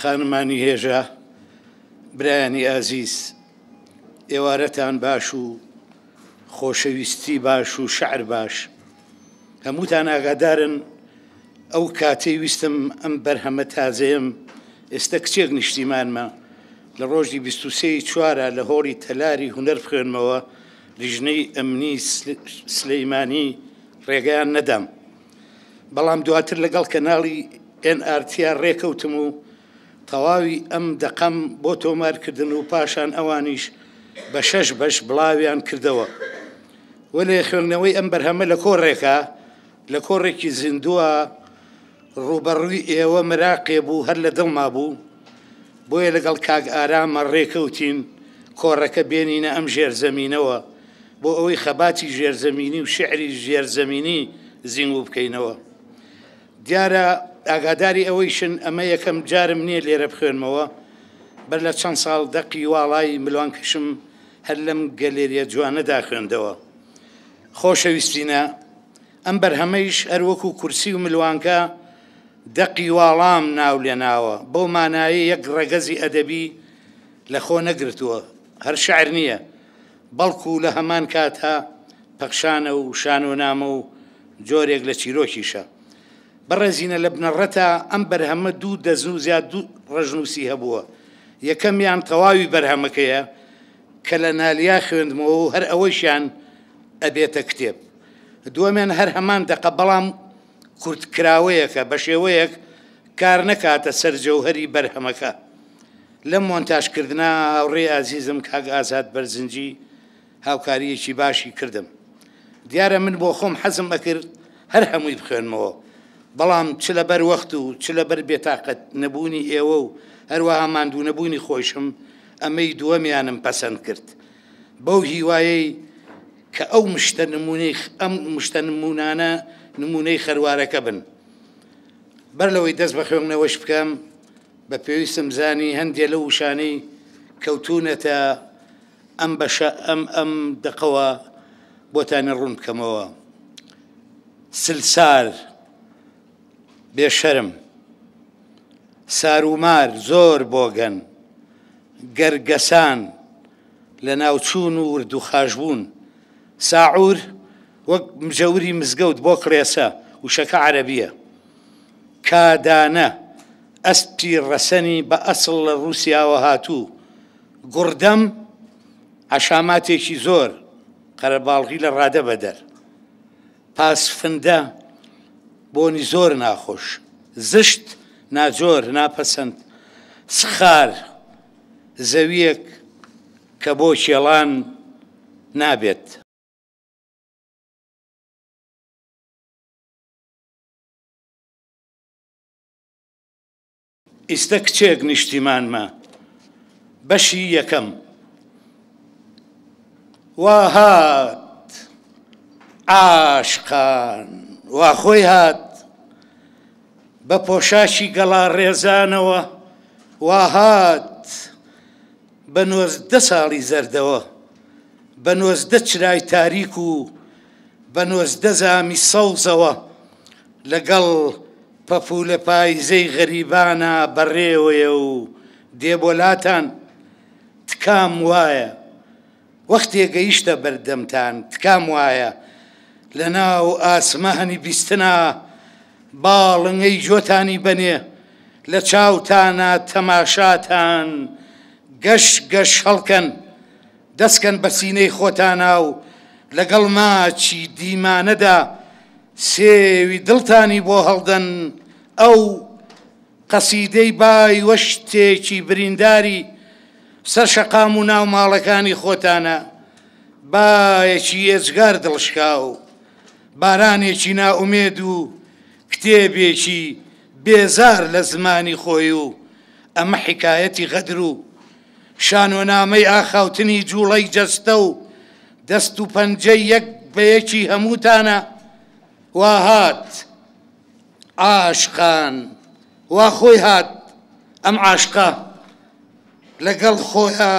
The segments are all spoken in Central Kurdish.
خانمانی هێژە، برایانی ئازیز، ئێوارەتان باش و خۆشەویستی باش و شەعر باش. هەمووتان ئاگادارن ئەو کاتەی ویستم ئەم بەرهەمە تازەیەم ئێستا کچێک نیشتیمانمە لە ڕۆژی 23 چوارە لە هۆڵی تەلاری هونەر بخوێنمەوە لیژنەی ئەمنی سلەیمانی ڕێگەیان نەدام، بەڵام دواتر لەگەڵ کەناڵی NRT ڕێکەوتم و تەواوی ئەم دەقەم بۆ تۆمارکردن و پاشان ئەوانیش بە 6 بەش بڵاویان کردەوە. وەلێ خوێندنەوەی ئەم بەرهەمە لە کۆڕێکە، لە کۆڕێکی زیندووە، ڕوبەڕووی ئێوە مراقێ بوو، هەر لە دڵما بوو. بۆیە لەگەڵ کاک ئارامە ڕێکەوتین کۆڕەکە بێنینە ئەم ژێرزەمینەوە بۆ ئەوەی خەباتی ژێرزەمینی و شعری ژێرزەمینی زیندوو بکەینەوە. دیارە ئاگاداری ئەوەیشن ئەمە یەکەم جارم نییە لێرە بخوێنمەوە، بەر لە چەند ساڵ دەقی واڵای ملوانکەشم هەر لەم گەلێریە جوانەدا خوێندەوە. خۆشەویستینە، ئەم بەرهەمەیش هەروەکو کورسی و ملوانکە دەقی واڵام ناو لێناوە، بۆ مانایی یەک ڕەگەزی ئەدەبی لە خۆ نەگرتووە، هەر شەعر نییە، بەڵکو لە هەمان کاتە پەخشانە و شانۆنامە و جۆرێک لە چیرۆکیشە. بەڕێزینە لە بنەڕەتە ئەم بەرهەمە دوو دەزن و زیاد دوو ڕەژنووسی هەبووە. یەکەمیان تەواوی بەرهەمەکەیە کە لە نالیا خوێندمەوە و هەر ئەوەیشیان ئەبێتە کتێب. دووەمیان هەر هەمان دەقە بەڵام کورتکراوەیەکە، بە شێوەیەک کار نەکاتە سەر جەوهەری بەرهەمەکە. لەم مۆنتاژکردنا هاوڕێی ئازیزم کاک ئازاد بەرزنجی هاوکاریەکی باشی کردم. دیارە من بۆ خۆم حەزم ئەکرد هەر هەمووی بخوێنمەوە، بەڵام چ لەبەر وەخت و چ لەبەر بێتاقەت نەبوونی ئێوە و هەروەها ماندوو نەبوونی خۆشم ئەمەی دووەمیانم پەسەند کرد، بەو هیوایەی کە ئەم مشتە نمونانە نمونەی خەروارەکە بن. بەر لەوەی دەست بە خوێندنەوەش بکەم، بە پێویستم زانی هەندێ لە وشانەی کەوتونەتە ئەم دەقەوە بۆتانی ڕوون بکەمەوە. سلسار بێشەرم، سارومار زۆر بۆگەن، گەرگەسان لە ناوچوون و وردو خاشبوون، ساعور وەک مجەوری مزگەوت بۆ کڕێسە وشەکە عەرەبیە، کادانە ئەسپی ڕەسەنی بە ئەسڵ لە ڕووسیاوە هاتوو، گوڕدەم عەشاماتێکی زۆر قەرەباڵغی لە ڕادە بەدەر، پاسفندە بۆنی زۆر ناخۆش، زشت ناجۆر ناپەسەند، سخار زەویەک کە بۆ کێڵان نابێت. ئیستە کچێک نیشتیمانمە، بەشی یەکەم. وا هات عاشقان، وا خۆی هات بە پۆشاشی گەڵا ڕێزانەوە، وا هات بە 19 ساڵی زەردەوە، بە 19 چرای تاریک و بە 19 زامی سەوزەوە، لەگەڵ پەپوولە پایزەی غەریبانە بەڕێوەیە و دێبۆلاتان. تکام وایە وەختێ گەیشتە بەردەمتان، تکام وایە لە ناو ئاسمانی بیستنا باڵنگەی جۆتانی بەنێ، لە چاوتانە تەماشاتان گەش گەش هەڵکەن، دەستکەن بە سینەی خۆتانە و لەگەڵ ماچی دیمانەدا سێوی دڵتانی بۆ هەڵدەن. ئەو قەسیدەی بای وەشتێکی برینداری سەر شەقام و ناو ماڵەکانی خۆتانە، بایەکی ئێجگار دڵشکا و بارانێکی نائومێد و کتێبێکی بێزار لە زمانی خۆی و ئەمە حکایەتی غەدر و شانۆنامەی ئاخاوتنی جوڵەی جەستە و دەست و پەنجەی یەک بە یەکی هەمووتانە. وا هات عاشقان، وا خۆی هات ئەم عاشقە لەگەڵ خۆیە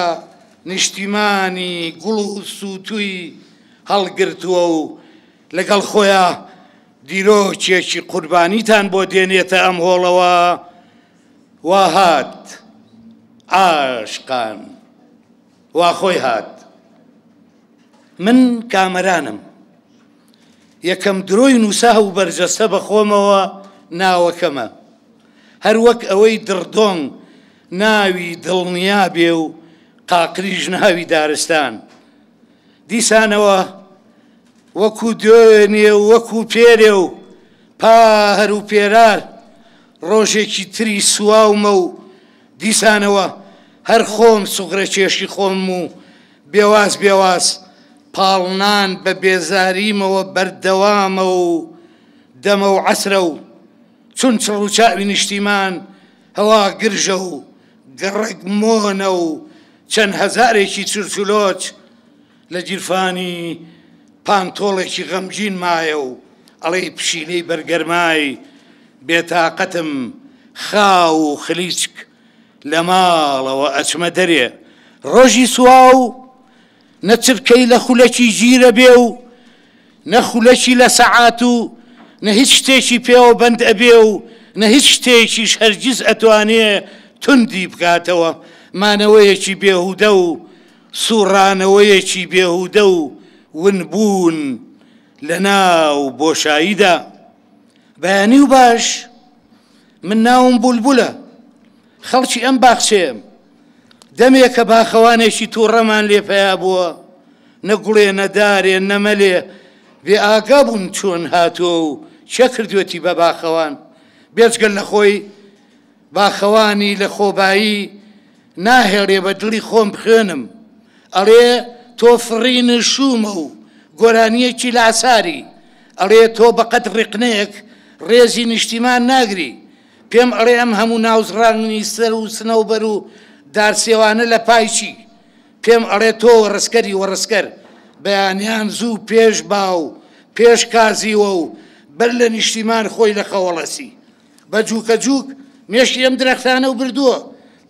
نیشتیمانی گوڵ و سووتووی هەڵگرتووە و لەگەڵ خۆیە دیرۆکێکی قوربانیتان بۆ دێنێتە ئەم هۆڵەوە. وا هات عاشقان وا خۆی هات. من کامەرانم، یەکەم درۆی نووسا و بەرجەستە بە خۆمەوە ناوەکەمە، هەر وەک ئەوەی دڕدۆنگ ناوی دڵنیا بێ و قاقریش ناوی دارستان. دیسانەوە وەکو دوێنێ و وەکو پێرێ و پاهەر و پێرار ڕۆژێکی تری سواومە و دیسانەوە هەر خۆم سوغرە کێشی خۆم و بێواز بێواز پاڵنان بە بێزاریمەوە بەردەوامە و دەمە و عەسرە و چون چڕ و چاوی نیشتیمان هەوا گرژە و گەڕێک مۆنە و چەند هەزارێکی چرچولۆچ لە گیرفانی پانتۆڵێکی غەمگین مایە و ئەڵێی پشیلەی بەرگەرمای بێتاقەتم خاو و خلیچک لە ماڵەوە ئەچمە دەرێ. ڕۆژی سواو نەچرکەی لە خولەکی گیرە بێ و نەخولەکی لە سەعات و نە هیچ شتێکی پێوە بەند ئەبێ و نە هیچ شتێکیش هەرگیز ئەتوانێ توندی بکاتەوە. مانەوەیەکی بێهودە و سوڕانەوەیەکی بێهودە و ونبوون لە ناو بۆشاییدا. بەیانی و باش، من ناوم بولبولە، خەڵکی ئەم باخچەیەم. دەمێکە باخەوانێکی تووڕەمان لێپەیا بووە، نەگوڵێ نەدارێ نەمەلێ بێ ئاگا بوون چۆن هاتووە و چێ کردوێتی بە باخەوان. بێجگەل لە خۆی باخەوانی لە خۆبایی ناهێڵێ بە دڵی خۆم بخوێنم، ئەڵێ تۆ فڕینە شومە و گۆرانیەکی لاساری، ئەڵێ تۆ بەقەت ڕێقنەیەک ڕێزی نیشتیمان ناگری. پێم ئەڵێ ئەم هەموو ناوزڕانی سەر و سنەوبەر و دارسێوانە لە پایچی، پێم ئەڵێ تۆ وەڕسکەری وەڕسکەر، بەیانیان زوو پێش باو پێش کازیوە و بەر لە نیشتیمان خۆی لە خەوەڵەسی. بە جووکە جووک مێشتی ئەم درەختانە و بردووە،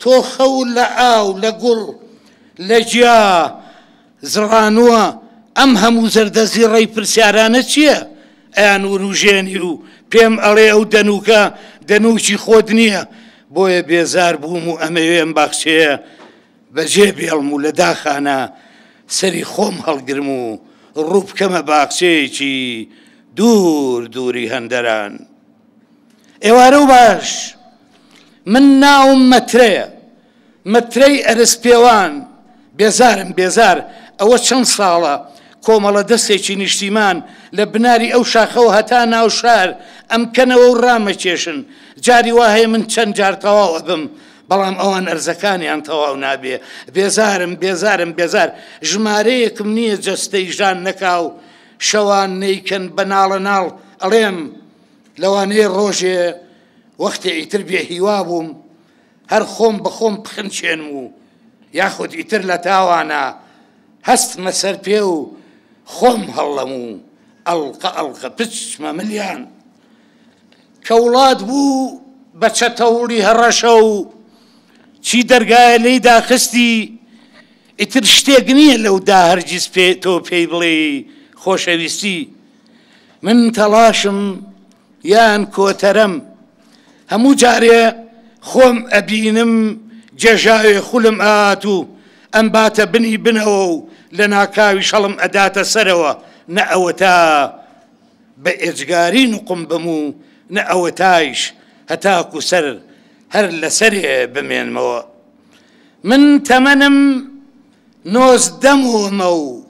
تۆ خەول لە ئاو لە گوڵ لە جیا زڕانووە، ئەم هەموو زەردەزی ڕێی پرسیارانە چییە؟ ئەیان وروژێنی و پێم ئەڵێ ئەو دەنووکە دەنووکی خۆت نییە، بۆیە بێزار بووم و ئەمەوێم باخچەیە بەجێ بێڵم و لە داخانە سەری خۆم هەڵگرم و ڕوو بکەمە باخچەیەکی دوور دووری هەندەران. ئێوارە و باش، من ناوم مەترەیە، مەترەی ئەرسپێوان. بێزارم بێزار، ئەوە چەند ساڵە کۆمەڵە دەستێکی نیشتیمان لە بناری ئەو شاخەوە هەتا ناو شار ئەم کەنەوە و ڕامەکێشن. جاری وا هەیە من چەند جار تەواو ئەبم، بەڵام ئەوان ئەرزەکانیان تەواو نابێ. بێزارم بێزارم بێزار، ژمارەیەکم نییە جەستەی ژان نەکاو شەوان نەیکەن بە ناڵە ناڵ. ئەڵێم لەوانەیە ڕۆژێ وەختێ ئیتر بێ هیوا بووم، هەر خۆم بە خۆم بخنچێنم و یاخود ئیتر لە تاوانە هەستمە سەر پێ و خۆم هەڵەم و ئەڵقە ئەڵقە پچمە ملیان. کە وڵات بوو بە چەتەوڵی هەڕەشە و چی دەرگایە لێی داخستی، ئیتر شتێک نییە لەودا هەرگیز تۆ پێی بڵێ خۆشەویستی. من تەڵاشم یان کۆتەرەم، هەموو جارێ خۆم ئەبینم جێژاوێ خولم ئات و ئەم باتە بنی بنەوە و لە ناکاوی شەڵم ئەداتە سەرەوە. نە ئەوە تا بە ئێجگاری نوقم بم و نە ئەوە تایش هەتاکو سەر هەر لەسەرێ بمێنمەوە. من تەمەنم 19 و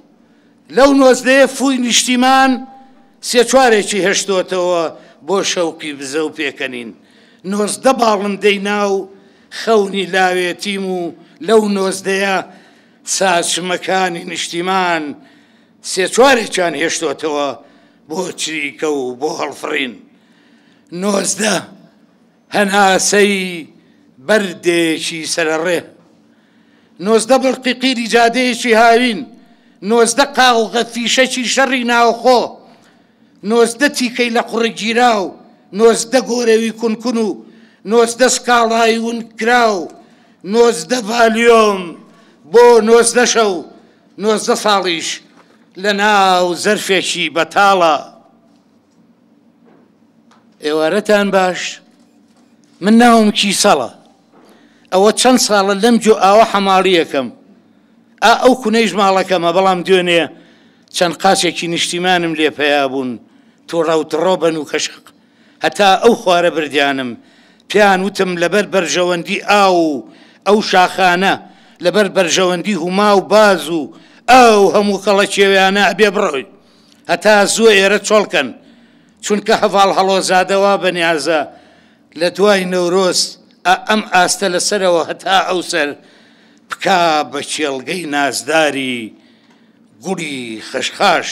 لەو 19 فووی نیشتیمان 3-4 هێشتۆتەوە بۆ شەوقی بزە و پێکەنین. 19 باڵم دەینا و خەونی لاوێتیم و لەو 19 ساچمەکانی نیشتیمان 3-4 هێشتۆتەوە بۆ چریکە و بۆ هەڵفڕین. 19 هەناسەی بەردێکی سەرەڕێ، 19 بڵقی قیری جادەیەکی هاوین، 19 قاوغە فیشەکی شەڕی ناوخۆ، 19 تیکەی لە قوڕگیرا و 19 گۆرەوی کونکون و 19 سکاڵای ونکرا و 19 ڤالیۆم بۆ 19 شەو 19 ساڵیش لە ناو زەرفێکی بەتاڵە. ئێوارەتان باش، من ناوم کیسەڵە، ئەوە چەند ساڵە لەم جۆ ئاوە حەماڵیەکەم ئەو کونەیش ماڵەکەمە بەڵام دوێنێ چەند قاچێکی نیشتیمانم لێ پەیا بوون تووڕەوتڕۆ بەن و کەشق هەتا ئەو خوارە بردیانم پیان وتم لەبەر بەرژەوەندی ئاو ئەو شاخانە لەبەر بەرژەوەندی هوما و باز و ئەو هەموو کەڵە کێویانە ئەبێ بڕۆی هەتا زوو ئێرە چۆڵکەن چونکە هەڤاڵ هەڵۆزادەوا بەنیازە لە دوای نەورۆز ئەم ئاستە لەسەرەوە هەتا ئەو سەر بکا بە چێڵگەی نازداری گوڵی خەشخاش.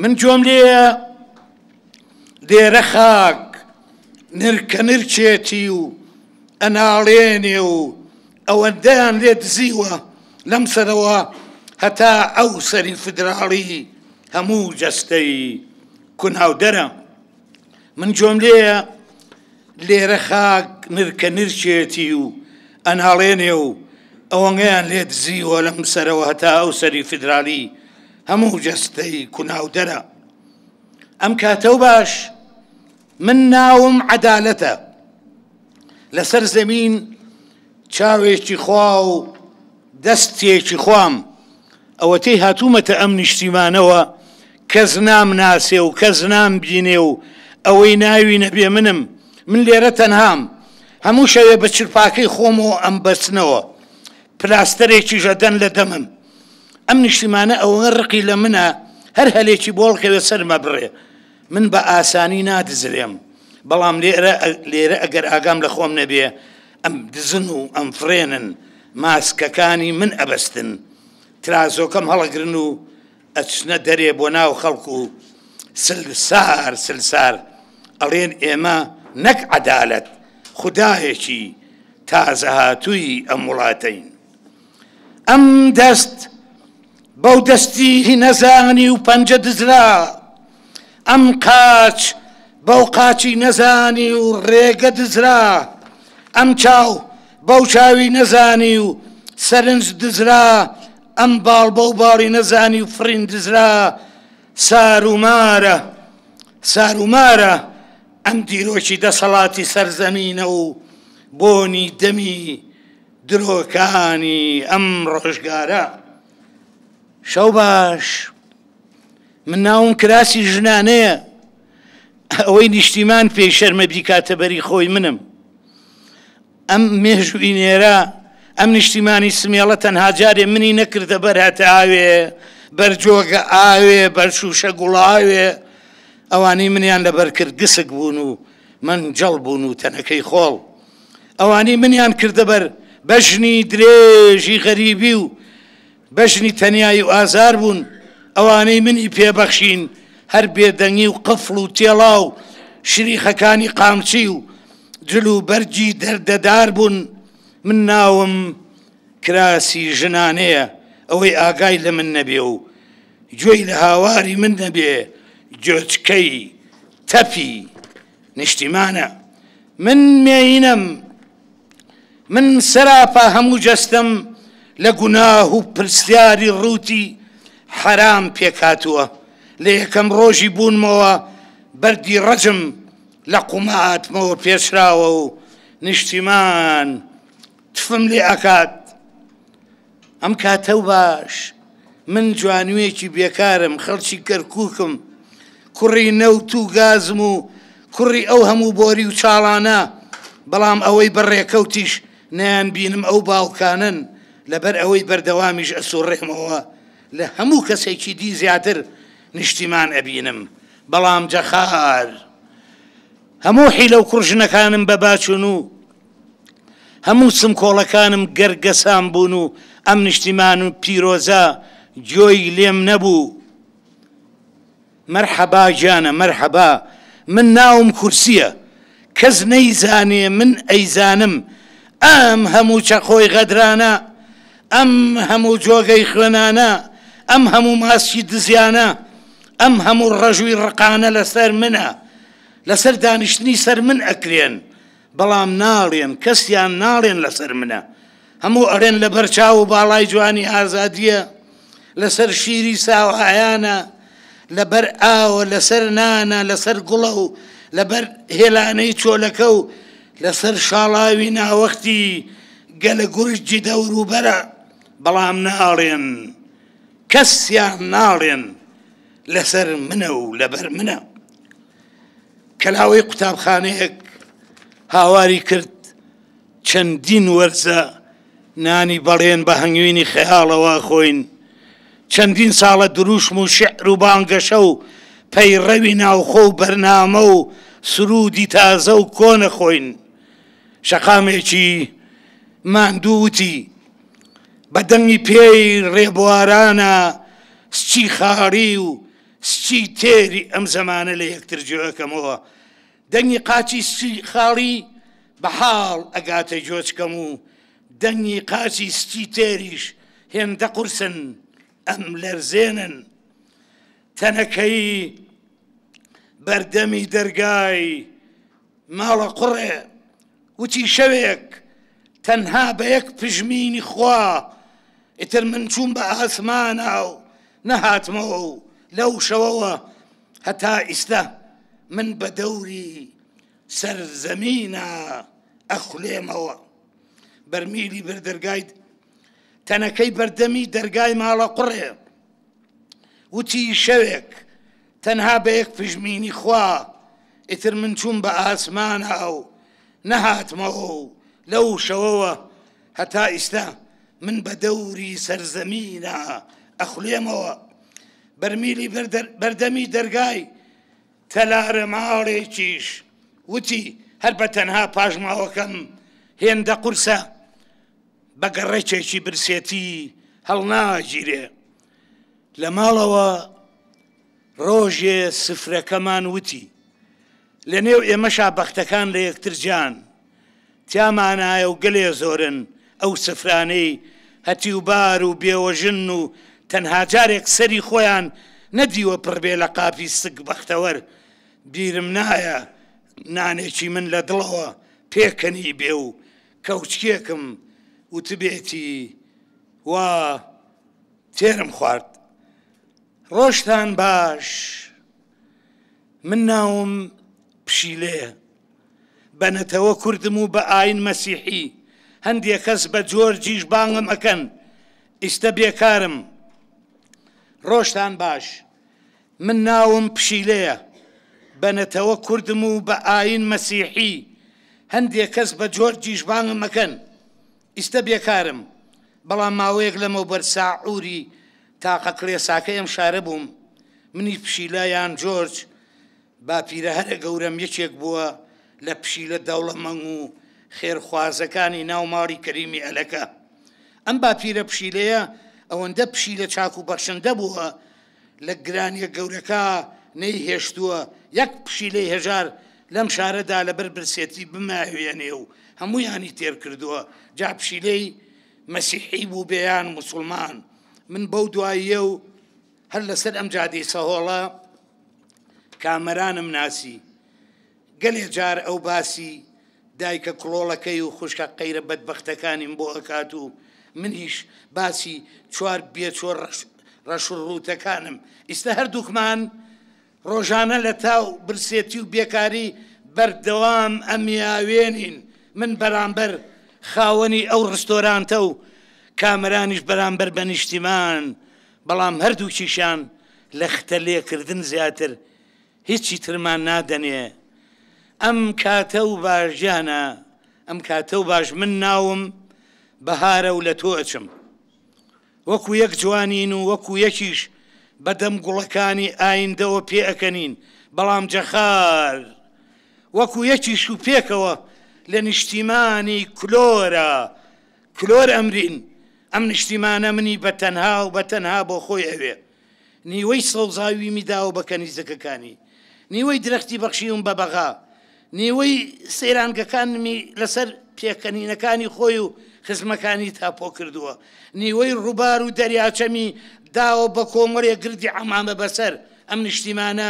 من جۆم لێیە لێرە خاک نرکە نرچێتی و ئەناڵێنێ و ئەوەندەیان لێ دزیوە لەم سەرەوە هەتا ئەو سەری فدراڵی هەموو جەستەی کوناودەرە. من جۆم لێیە لێرە خاک نرکە نرچێتی و ئەناڵێنێ و ئەوەنگەیان لێ دزیوە لەم سەرەوە هەتا ئەو سەری فدراڵی هەموو جەستەی کوناودەرە. ئەم کاتە و باش من ناوم عەدالەتە لەسەر زەمین چاوێکی خوا و دەستێکی خوام ئەوەتەی هاتوومەتە ئەم نیشتیمانەوە کەس نامناسێ و کەس نامبینێ و ئەوەی ناوی نەبێ منم من لێرە تەنهام هەموو شەوێ بە چرپاکەی خۆمەوە ئەم بەچنەوە پلاستەرێکی ژەدەن لە دەمم ئەم نیشتیمانە ئەوە ڕقی لە منە هەر هەلێکی بۆڵکەوێ سەرمە بڕێ من بە ئاسانی نادزرێم بەڵام لێرە ئەگەر ئاگام لە خۆم نەبێ ئەم دزن و ئەم فرێنن ماسکەکانی من ئەبەستن ترازۆکەم هەڵەگرن و ئەچنە دەرێ بۆ ناو خەڵکو و سلسار سلسار ئەڵێن ئێمە نەک عەدالەت خودایەکی تازە هاتووی ئەم وڵاتەین. ئەم دەست بەو دەستی نەزانی و پەنجە دزرا ئەم قاچ بەو قاچی نەزانی و ڕێگە دزرا ئەم چاو بەو چاوی نەزانی و سەرنج دزرا ئەم باڵ بەو باڵی نەزانی و فرین دزرا سارومارە سارومارە ئەم دیرۆکی دەسەڵاتی سەرزەمینە و بۆنی دەمی درۆکانی ئەم ڕۆژگارە. شەو باش من ناوم کراسی ژنانەیە ئەوەی نیشتیمان پێی شەرمە بیکاتە بەری خۆی منم ئەم مێژووی نێرە ئەم نیشتیمانی سمێڵە تەنها جارێ منی نەکردە بەر هەتە ئاوێ بەرجۆگە ئاوێ بەرشوشە گوڵاوێ ئەوانەی منیان لەبەر کرد گسک بوون و من جەڵ بوون و تەنەکەی خۆڵ ئەوانەی منیان کردە بەر بەژنی درێژی غەریبی و بەژنی تەنیایی و ئازار بوون ئەوانەی منی پێبەخشین هەر بێدەنگی و قفڵ و تێڵا و شریخەکانی قامچی و جل و بەرجی دەردەدار بوون. من ناوم کراسی ژنانەیە ئەوەی ئاگای لە من نەبێ و گوێی لە هاواری من نەبێ گوێچکەی تەپی نیشتیمانە. من مێینەم من سەراپا هەموو جەستەم لە گوناه و پرسیاری ڕووتی حەرام پێکاتووە لە یەکەم ڕۆژی بوونمەوە بەردی ڕەجم لە قوماتمەوە پێشراوە و نیشتیمان تفم لێ ئەکات. ئەم کاتە و باش من جوانوێکی بێکارم خەڵکی کەرکووکم کوڕی نەوت و گازم و کوڕی ئەو هەموو بۆری و چاڵانە بەڵام ئەوەی بەڕێکەوتیش نەیان بینم ئەو باوکانن لەبەر ئەوەی بەردەوامیش ئەسوڕێمەوە لە هەموو کەسێکی دی زیاتر نیشتیمان ئەبینم بەڵام جەخار هەموو حیلە و کوڕژنەکانم بە باچون و هەموو سمکۆڵەکانم گەرگەسان بوون و ئەم نیشتیمان و پیرۆزە گوێی لێم نەبوو. مەرحەبا گیانە مەرحەبا من ناوم کورسیە کەس نەیزانێ من ئەیزانم ئەم هەموو چەقۆی غەدرانە ئەم هەموو جۆگەی خوێنانە ئەم هەموو ماسی دزیانە ئەم هەموو ڕەژووی ڕقانە لەسەر منە لەسەر دانیشتنی سەر من ئەکرێن بەڵام ناڵێن کەسیان ناڵێن لەسەر منە هەموو ئەڕێن لە بەرچاو و باڵای جوانی ئازادیە لەسەر شیری ساوایانە لەبەر ئاوە لەسەر نانە لەسەر گوڵە و لەبەر هێلانەی چۆلەکە و لەسەر شاڵاوی ناوەختی گەلە گورجی دەوروبەرە، بەڵام ناڵێن کەسیان ناڵێن لەسەر منە و لەبەر منە. کەلاوەی قوتابخانەیەک هاواری کرد چەندین وەرزە نانی بەڵێن بە هەنگوینی خەیاڵەوە خۆین، چەندین ساڵە دروشم و شعر و بانگەشە و پەیڕەوی ناوخۆ و بەرنامە و سرودی تازە و کۆنە خۆین. شەقامێکی ماندووتی بە دەنگی پێی ڕێبوارانە سچی خاڕی و سچی تێری ئەم زەمانە لە یەکتر جۆەکەمەوە. دەنگی قاچی سچی خاڵی بە حاڵ ئەگاتە جۆچکەم و دەنگی قاچی سچی تێریش هێندە قورسن ئەم لەرزێنن. تەنەکەی بەردەمی دەرگای ماڵە قوڕێ وتی شەوێک تەنها بە یەک پژمینی خوا، ئیتر من چوون بە ئاسمانە و نەهاتمەوە و لەو شەوەوە هەتا ئیستا من بە دەوری سەر زەمینە ئەخولێمەوە. بەرمیلی بەردەرگای تەنەکەی بەردەمی دەرگای ماڵە قوڕێ وتی شەوێک تەنها بە یەک پژمینی خوا، ئیتر من چوون بە ئاسمانە و نەهاتمەوە و لەو شەوەوە هەتا ئیستا من بە دەوری سەرزەمینە ئەخولێمەوە. بەرمیلی بەردەمی دەرگای تەلارە ماڵێکیش وتی هەر بە تەنها پاژماوەکەم هێندە قورسە بە گەڕێکێکی برسێتی هەڵناگیرێ. لە ماڵەوە ڕۆژێ سفرەکەمان وتی لە نێو ئێمەشا بەختەکان لە یەکتر جان تیامانایە و گەلێ زۆرن ئەو سفرانەی هەتی و بار و بێوەژن و تەنها جارێک سەری خۆیان نەدیوە پڕبێ لە قاپی سک بەختەوەر. بیرم نایە نانێکی من لە دڵەوە پێکەنی بێ و کەوچکێکم وتبێتی وا تێرم خوارد. ڕۆژتان باش، من ناوم پشیلەیە، بەنەتەوە کوردم و بە ئاین مەسیحی، هەندێک کەس بە جۆرجیش بانگم ئەکەن ئیستە بێکارم. ڕۆژتان باش، من ناوم پشیلەیە، بەنەتەوە کوردم و بە ئاین مەسیحی، هەندێک کەس بە جۆرجیش بانگم ئەکەن ئیستە بێکارم. بەڵام ماوەیەک لەمەوبەر ساعوری تاقە کڵێساکە ئەم شارە بووم. منی پشیلە یان جۆرج با پیرەهەرە گەورەم یەکێک بووە لە پشیلە دەوڵەمەنگ و خێرخوازەکانی ناو ماڵی کەریمی ئەلەکە. ئەم باپیرە پشیلەیە ئەوەندە پشیلە چاک و بەخشندە بووە لە گرانیە گەورەکە نەیهێشتووە یەک پشیلەی هێژار لەم شارەدا لەبەر برسێتی بماوێنێ و هەموویانی تێر کردووە. جا پشیلەی مەسیحی بوو بێیان موسڵمان. من بەو دواییە و هەر لەسەر ئەم جادەی سەهۆڵە کامەرانم ناسی. گەلێ جار ئەو باسی دایکە کڵۆڵەکەی و خوشکە قەیرە بەدبەختەکانیم بۆ ئەکات و منیش باسی چوار بێچۆر ڕەشڕوتەکانم. ئیستا هەردووکمان ڕۆژانە لە تاو برسێتی و بێکاری بەردەوام ئەمیاوێنین. من بەرامبەر خاوەنی ئەو ڕستۆرانتە و کامەرانیش بەرامبەر بە نیشتیمان، بەڵام هەردووکیشان لە ختە لێکردن زیاتر هیچی ترمان نادەنێ. ئەم کاتە و باشجانە، ئەم کاتە و باش، من ناوم بەهارە و لە تۆ ئەچم. وەکو یەک جوانین و وەکو یەکیش بەدەم گوڵەکانی ئایندەوە پێ ئەکەنین، بەڵام جەخار وەکو یەکیش و پێکەوە لە نیشتیمانی کلۆرە. کلۆر ئەمرین. ئەم نیشتیمانە منی بەتەنها و بەتەنها بۆ خۆی ئەوێ. نیوەی سەوزاوی میداوە بە کەنیزەکەکانی، نیوەی درەختی بەخشیوم بە بەغا، نیوەی سەیرانگەکانمی لەسەر پێکەنینەکانی خۆی و خزمەکانی تاپۆ کردووە، نیوەی ڕووبار و دەریاچەمی داوە بە کۆمەڵێ گردی عەمامە بەسەر. ئەم نیشتیمانە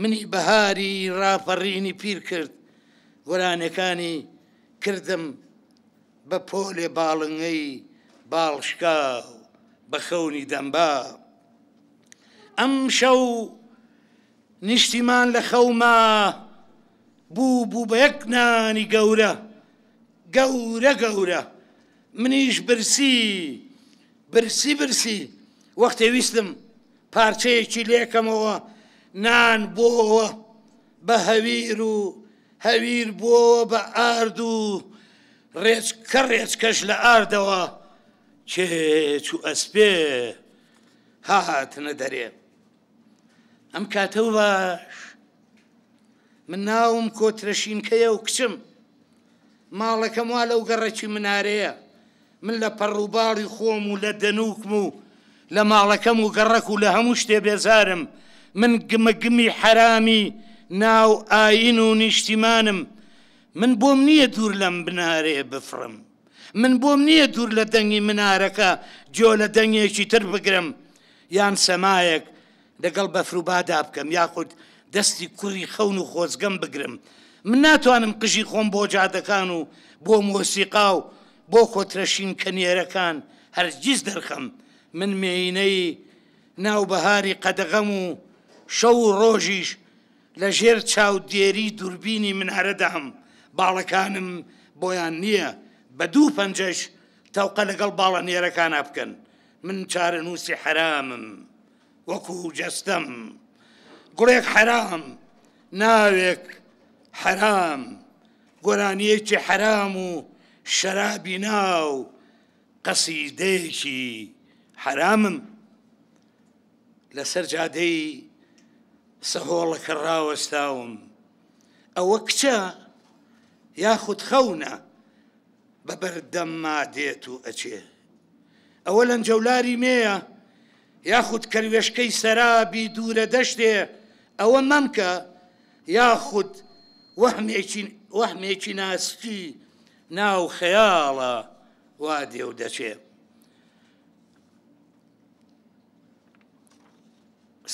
منی بەهاری ڕاپەڕینی پیر کرد. گۆرانەکانی کردم بە پۆلێ باڵنگەی باڵشکا بە خەونی دەمبا. ئەم شەو نیشتیمان لە خەوما بوو بە یەک نانی گەورە گەورە گەورە منیش برسی وەختێ ویستم پارچەیەکی لێکەمەوە نان بۆەوە بە هەویر بۆەوە بە ئارد و ڕێچکەش لە ئاردەوە کێچ و ئەسپێ هاتنە دەرێ. ئەم کاتە و باش من ناوم کۆترەشینکەیە و کچم ماڵەکەم وا لەو گەڕەکی منارەیە من لە پەڕووباڵی خۆم و لە دەنووکم و لە ماڵەکەم و گەڕەک و لە هەموو شتێ بێزارم من گمەگمی حرامی ناو ئاین و نیشتیمانم من بۆم نییە دوور لەم بنارێ بفڕم من بۆم نییە دوور لە دەنگی منارەکە جۆ لە دەنگێکی تر بگرم یان سەمایەک لەگەڵ بەفروبادا بکەم یاخود دەستی کوڕی خەون و خۆزگەم بگرم من ناتوانم قژی خۆم بۆ جادەکان و بۆ مۆسیقا و بۆ کۆترەشین کەنێرەکان هەرگیز دەرخەم من مێینەی ناوبەهاری قەدەغەم و شەو و ڕۆژیش لە ژێر چاودێری دووربینی منارەدام باڵەکانم بۆیان نییە بە دوو پەنجەش تەوقە لەگەڵ باڵە نێرەکانە بکەن من چارەنووسی حرامم وەکو جەستەم گوڵێک حرام ناوێک حرام گۆرانیەکی حرام و شەرابی ناو قەسیدەیەکی حرامم لەسەر جادەی سەهۆڵەکە ڕاوەستاوم ئەوە کچە یاخود خەونە بەبەردەمما دێت و ئەچێ ئەوە لەنجەولاری مێیە یاخود کەروێشکەی سەرابی دوورە دەشتێ ئەوە مەمکە یاخود وەهمێکی ناسکی ناو خەیاڵە وا دێ و دەچێ.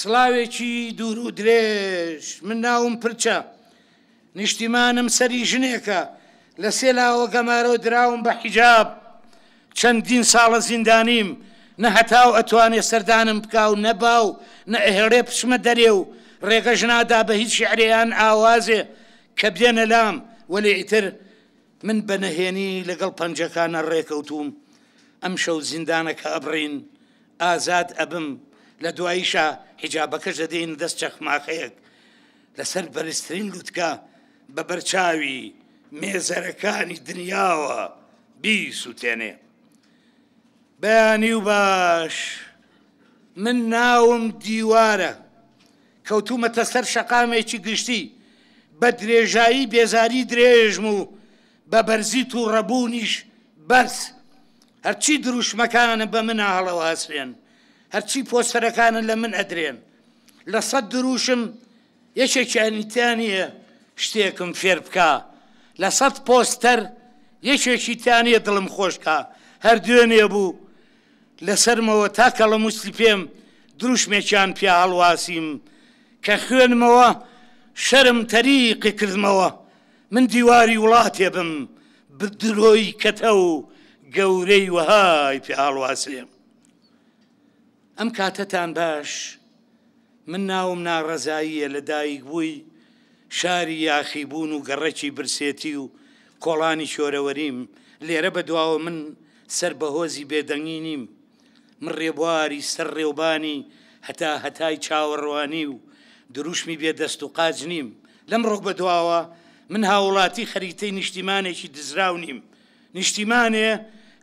سڵاوێکی دوور و درێژ من ناوم پرچە نیشتیمانم سەری ژنێکە لە سێ لاوە گەمارۆ دراوم بە حیجاب چەندین ساڵە زیندانیم نە هەتاو ئەتوانێ سەردانم بکا و نەباو نە ئەهێڵێ پشمە دەرێ و ڕێگەژ نادا بە هیچ شیعرێیان ئاوازێ کە بێنە لام وەلێ ئیتر من بە نەهێنی لەگەڵ پەنجەکانە ڕێکەوتوم ئەم شەو زیندانەکە ئەبڕین ئازاد ئەبم لە دواییشە حیجابەکەش دەدەین دەست چەخماخەیەک لەسەر بەرزترین لووتکە بە بەرچاوی مێزەرەکانی دنیاوە بیسووتێنێ. بەیانی و باش من ناوم دیوارە کەوتومەتە سەر شەقامێکی گشتی بە درێژایی بێزاری درێژم و بە بەرزیت و ڕەبوونیش بەرز هەرچی دروشمەکانە بە من هەڵەواسرێن هەرچی پۆستەرەکانن لە من ئەدرێن لە سەد دروشم یەکێکی ئەنیتانیە شتێکم فێر بکە لە سەد پۆستەر یەکێکی تانیە دڵم خۆشکە هەر دوێنێ بوو لەسەرمەوە تاکە لە موسلی پێم دروشمێکیان پیا هەڵواسیم کە خوێنمەوە شەرم تەریقی کردمەوە من دیواری وڵاتێ بم بدرۆی کەتە و گەورەی وەهای پیا هەڵواسرێم. ئەم کاتەتان باش من ناوم ناڕەزاییە لە دایک بووی شاری یاخیبوون و گەڕەکی برسێتی و کۆڵانی شۆرەوەریم لێرە بەدواوە من سەر بەهۆزی بێدەنگی نیم من ڕێبواری سەر ڕێوبانی هەتای چاوەڕوانی و دروشمی بێدەست و قاج نیم لەم ڕۆک بەدواوە من هاوڵاتی خەریتەی نیشتیمانێکی دزراو نیم نیشتیمانێ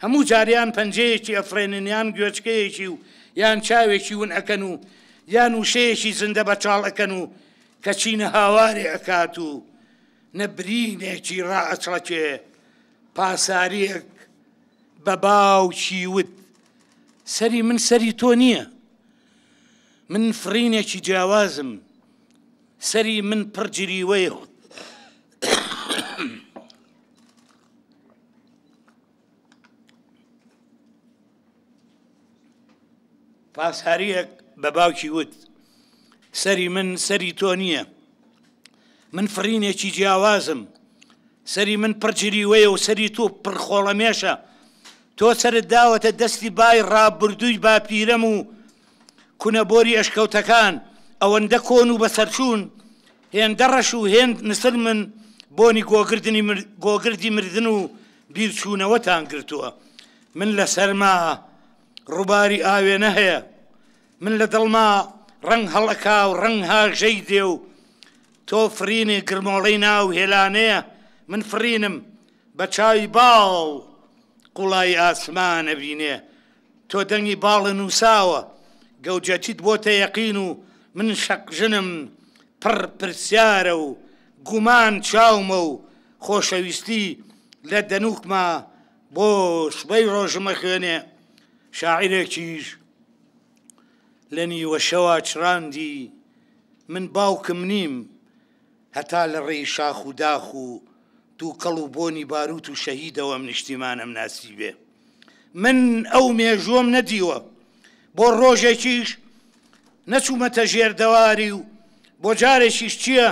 هەموو جاریان پەنجەیەکی ئەفرێنن یان گوێچکەیەکی و یان چاوێکی ون ئەکەن و یان وشەیەکی زندە بەچاڵ ئەکەن و کەچینە هاوارێ ئەکات و نەبرینێکی ڕائەچڵەکێ پاساریەک بە باوکی وت سەری من سەری تۆ نییە من فرینێکی جیاوازم سەری من پڕ جریوەیە پاساریەک بە باوکی وت سەری من سەری تۆ نییە من فرینێکی جیاوازم سەری من پڕ جریوەیە و سەری تۆ پڕ خۆڵەمێشە تۆ سەرت داوەتە دەستی بای ڕابردووی باپیرەم و کونەبۆری ئەشکەوتەکان ئەوەندە کۆن و بەسەرچوون هێندە ڕەش و هێند نسر من بۆنی گۆگردی مردن و بیرچوونەوەتان گرتووە. من لە سەرما ڕووباری ئاوێنە هەیە، من لە دڵما ڕنگ هەڵەکا و ڕنگ هاژەی دێ و تۆ فرینی گرمۆڵەی ناو هێلانەیە، من فرینم بە چاوی باڵ قوڵای ئاسمانە بینێ. تۆ دەنگی باڵە نووساوە گەوجەتیت بۆتە یەقین و من شەقژنم پڕ پرسیارە و گومان چاومە و خۆشەویستی لە دەنووکما بۆ سبەی ڕۆژمە خوێنێ. شاعیرێکیش لە نیوە شەوا چڕاندی من باوکم نیم هەتا لە ڕێی شاخ و داخ و دووکەڵ و بۆنی باروت و شەهیدەوەم نیشتیمانم ناسیبێ. من ئەو مێژووەم نەدیوە بۆ ڕۆژێکیش نەچوومەتە ژێردەواری و بۆ جارێکیش چییە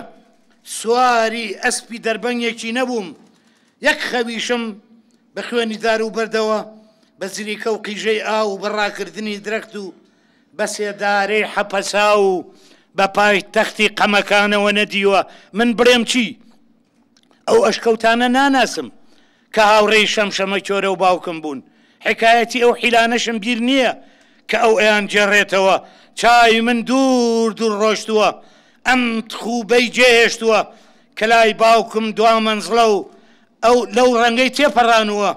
سواری ئەسپی دەربەنگێکی نەبووم. یەک خەویشم بە خوێنی دار و بەردەوە بە زریکە و قیژەی ئاو و بەڕاکردنی درەخت و بە سێدارەی حەپەسا و بە پای تەختی قەمەکانەوە نەدیوە. من بڵێم چی ئەو ئەشکەوتانە ناناسم کە هاوڕێی شەمشەمە کۆرە و باوکم بوون. حکایەتی ئەو حیلانەشم بیر نییە کە ئەو ئەیان جێڕێتەوە. چای من دوور دوور ڕۆشتووە، ئەم تخوبەی جێهێشتووە کە لای باوکم دوا مەنزڵە و ئەو لەو ڕەنگەی تێپەڕانووە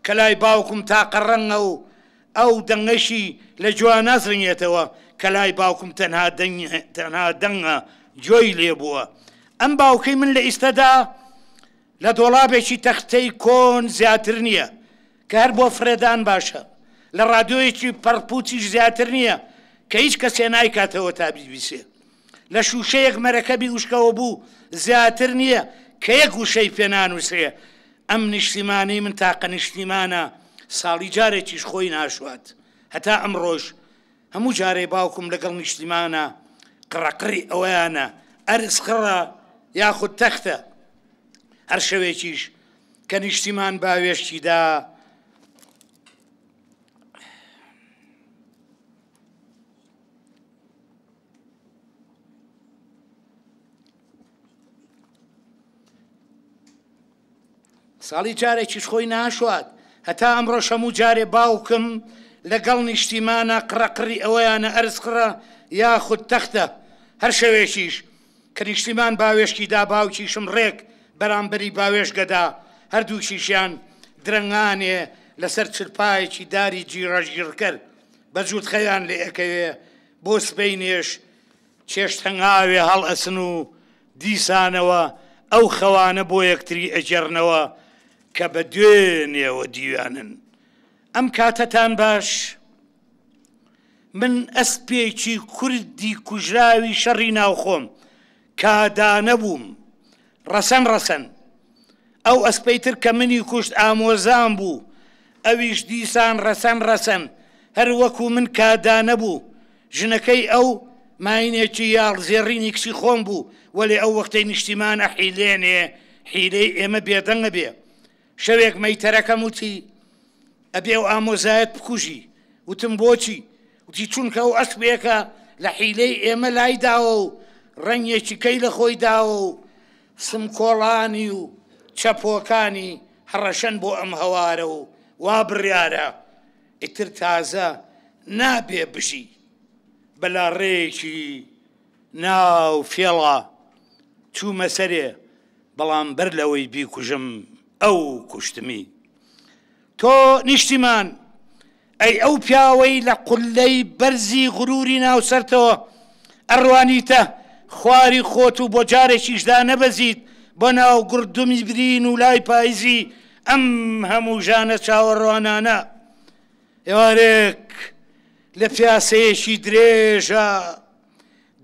کە لای باوکم تاقە ڕەنگە و ئەو دەنگەشی لە جوان نازڕنگێتەوە کە لای باوکم تەنها دەنگە جۆی لێبووە. ئەم باوکەی من لە ئیستەدا لە دۆڵابێکی تەختەی کۆن زیاتر نییە کە هەر بۆ فرێدان باشە، لە ڕادیۆیەکی پەڕپوتیش زیاتر نییە کە هیچ کەسێ نایکاتەوە تا بیبیسێ، لە شوشەیەک مەرەکەبی وشکەوە بوو زیاتر نییە کە یەک وشەی پێ نانووسێ. ئەم نیشتیمانەی من تاقە نیشتیمانە ساڵی جارێکیش خۆی ناشوات. هەتا ئەم ڕۆژ هەموو جارێ باوکم لەگەڵ نیشتیمانە قڕەقڕی ئەوەیانە ئەرزخڕە یاخود تەختە. هەر شەوێکیش کە نیشتیمان باوێشتیدا ساڵی جارێکیش خۆی ناشوات. هەتا ئەمڕۆ هەموو جارێ باوکم لەگەڵ نیشتیمانە قڕەقڕی ئەوەیانە ئەرزخڕە یاخود تەختە. هەر شەوێکیش کە نیشتیمان باوێشتیدا باوکیشم ڕێک بەرامبەری باوێشگەدا هەردووکیشیان درەنگانێ لەسەر چرپایەکی داری جیڕەژگیڕکرد بە جووت خەیان لێ ئەکەوێ بۆ سبەی نێش چێشتەنگاوێ هەڵ ئەسن و دیسانەوە ئەو خەوانە بۆ یەکتری ئەجێڕنەوە کە بە دوێنێەوە دیوانن. ئەم کاتەتان باش من ئەسپێکی کوردی کوژراوی شەڕی ناوخۆم کادانە بووم ڕەسەن ڕەسەن. ئەو ئەسپەیتر کە منی کوشت ئامۆزان بوو ئەویش دیسان ڕەسەن ڕەسەن هەر وەکو من کادانە بوو. ژنەکەی ئەو ماینێکی یاڵ زێڕینی کچی خۆم بوو وەلێ ئەو وەختەی نیشتیمانە حیلێنێ حیلەی ئێمە بێدەنگە بێ. شەوێک مەیتەرەکەم وتی ئەبێ و ئامۆزایەت بکوژی. وتم بۆچی؟ وتی چونکە ئەو ئەسپێکە لە حیلەی ئێمە لای داوە و ڕەنگێکی کەی لە خۆی داوە و سمکۆڵانی و چەپۆکانی هەڕەشەن بۆ ئەم هەوارە و وا بڕیارە ئیتر تازە نابێ بژی بەلا ڕێکی ناو فێڵە چوومە سەرێ بەڵام بەر لەوەی بیکوژم ئەو کوشتمی. تۆ نیشتیمان ئەی ئەو پیاوەی لە قولەی بەرزی غروری ناوسەرتەوە ئەڕوانیتە خواری خۆت و بۆ جارێکیشدا نەبەزیت بۆ ناو گوردومی برین و لای پاییزی ئەم هەموو ژانە چاوەڕوانانە. ئێوارێک لە پیاسەیەکی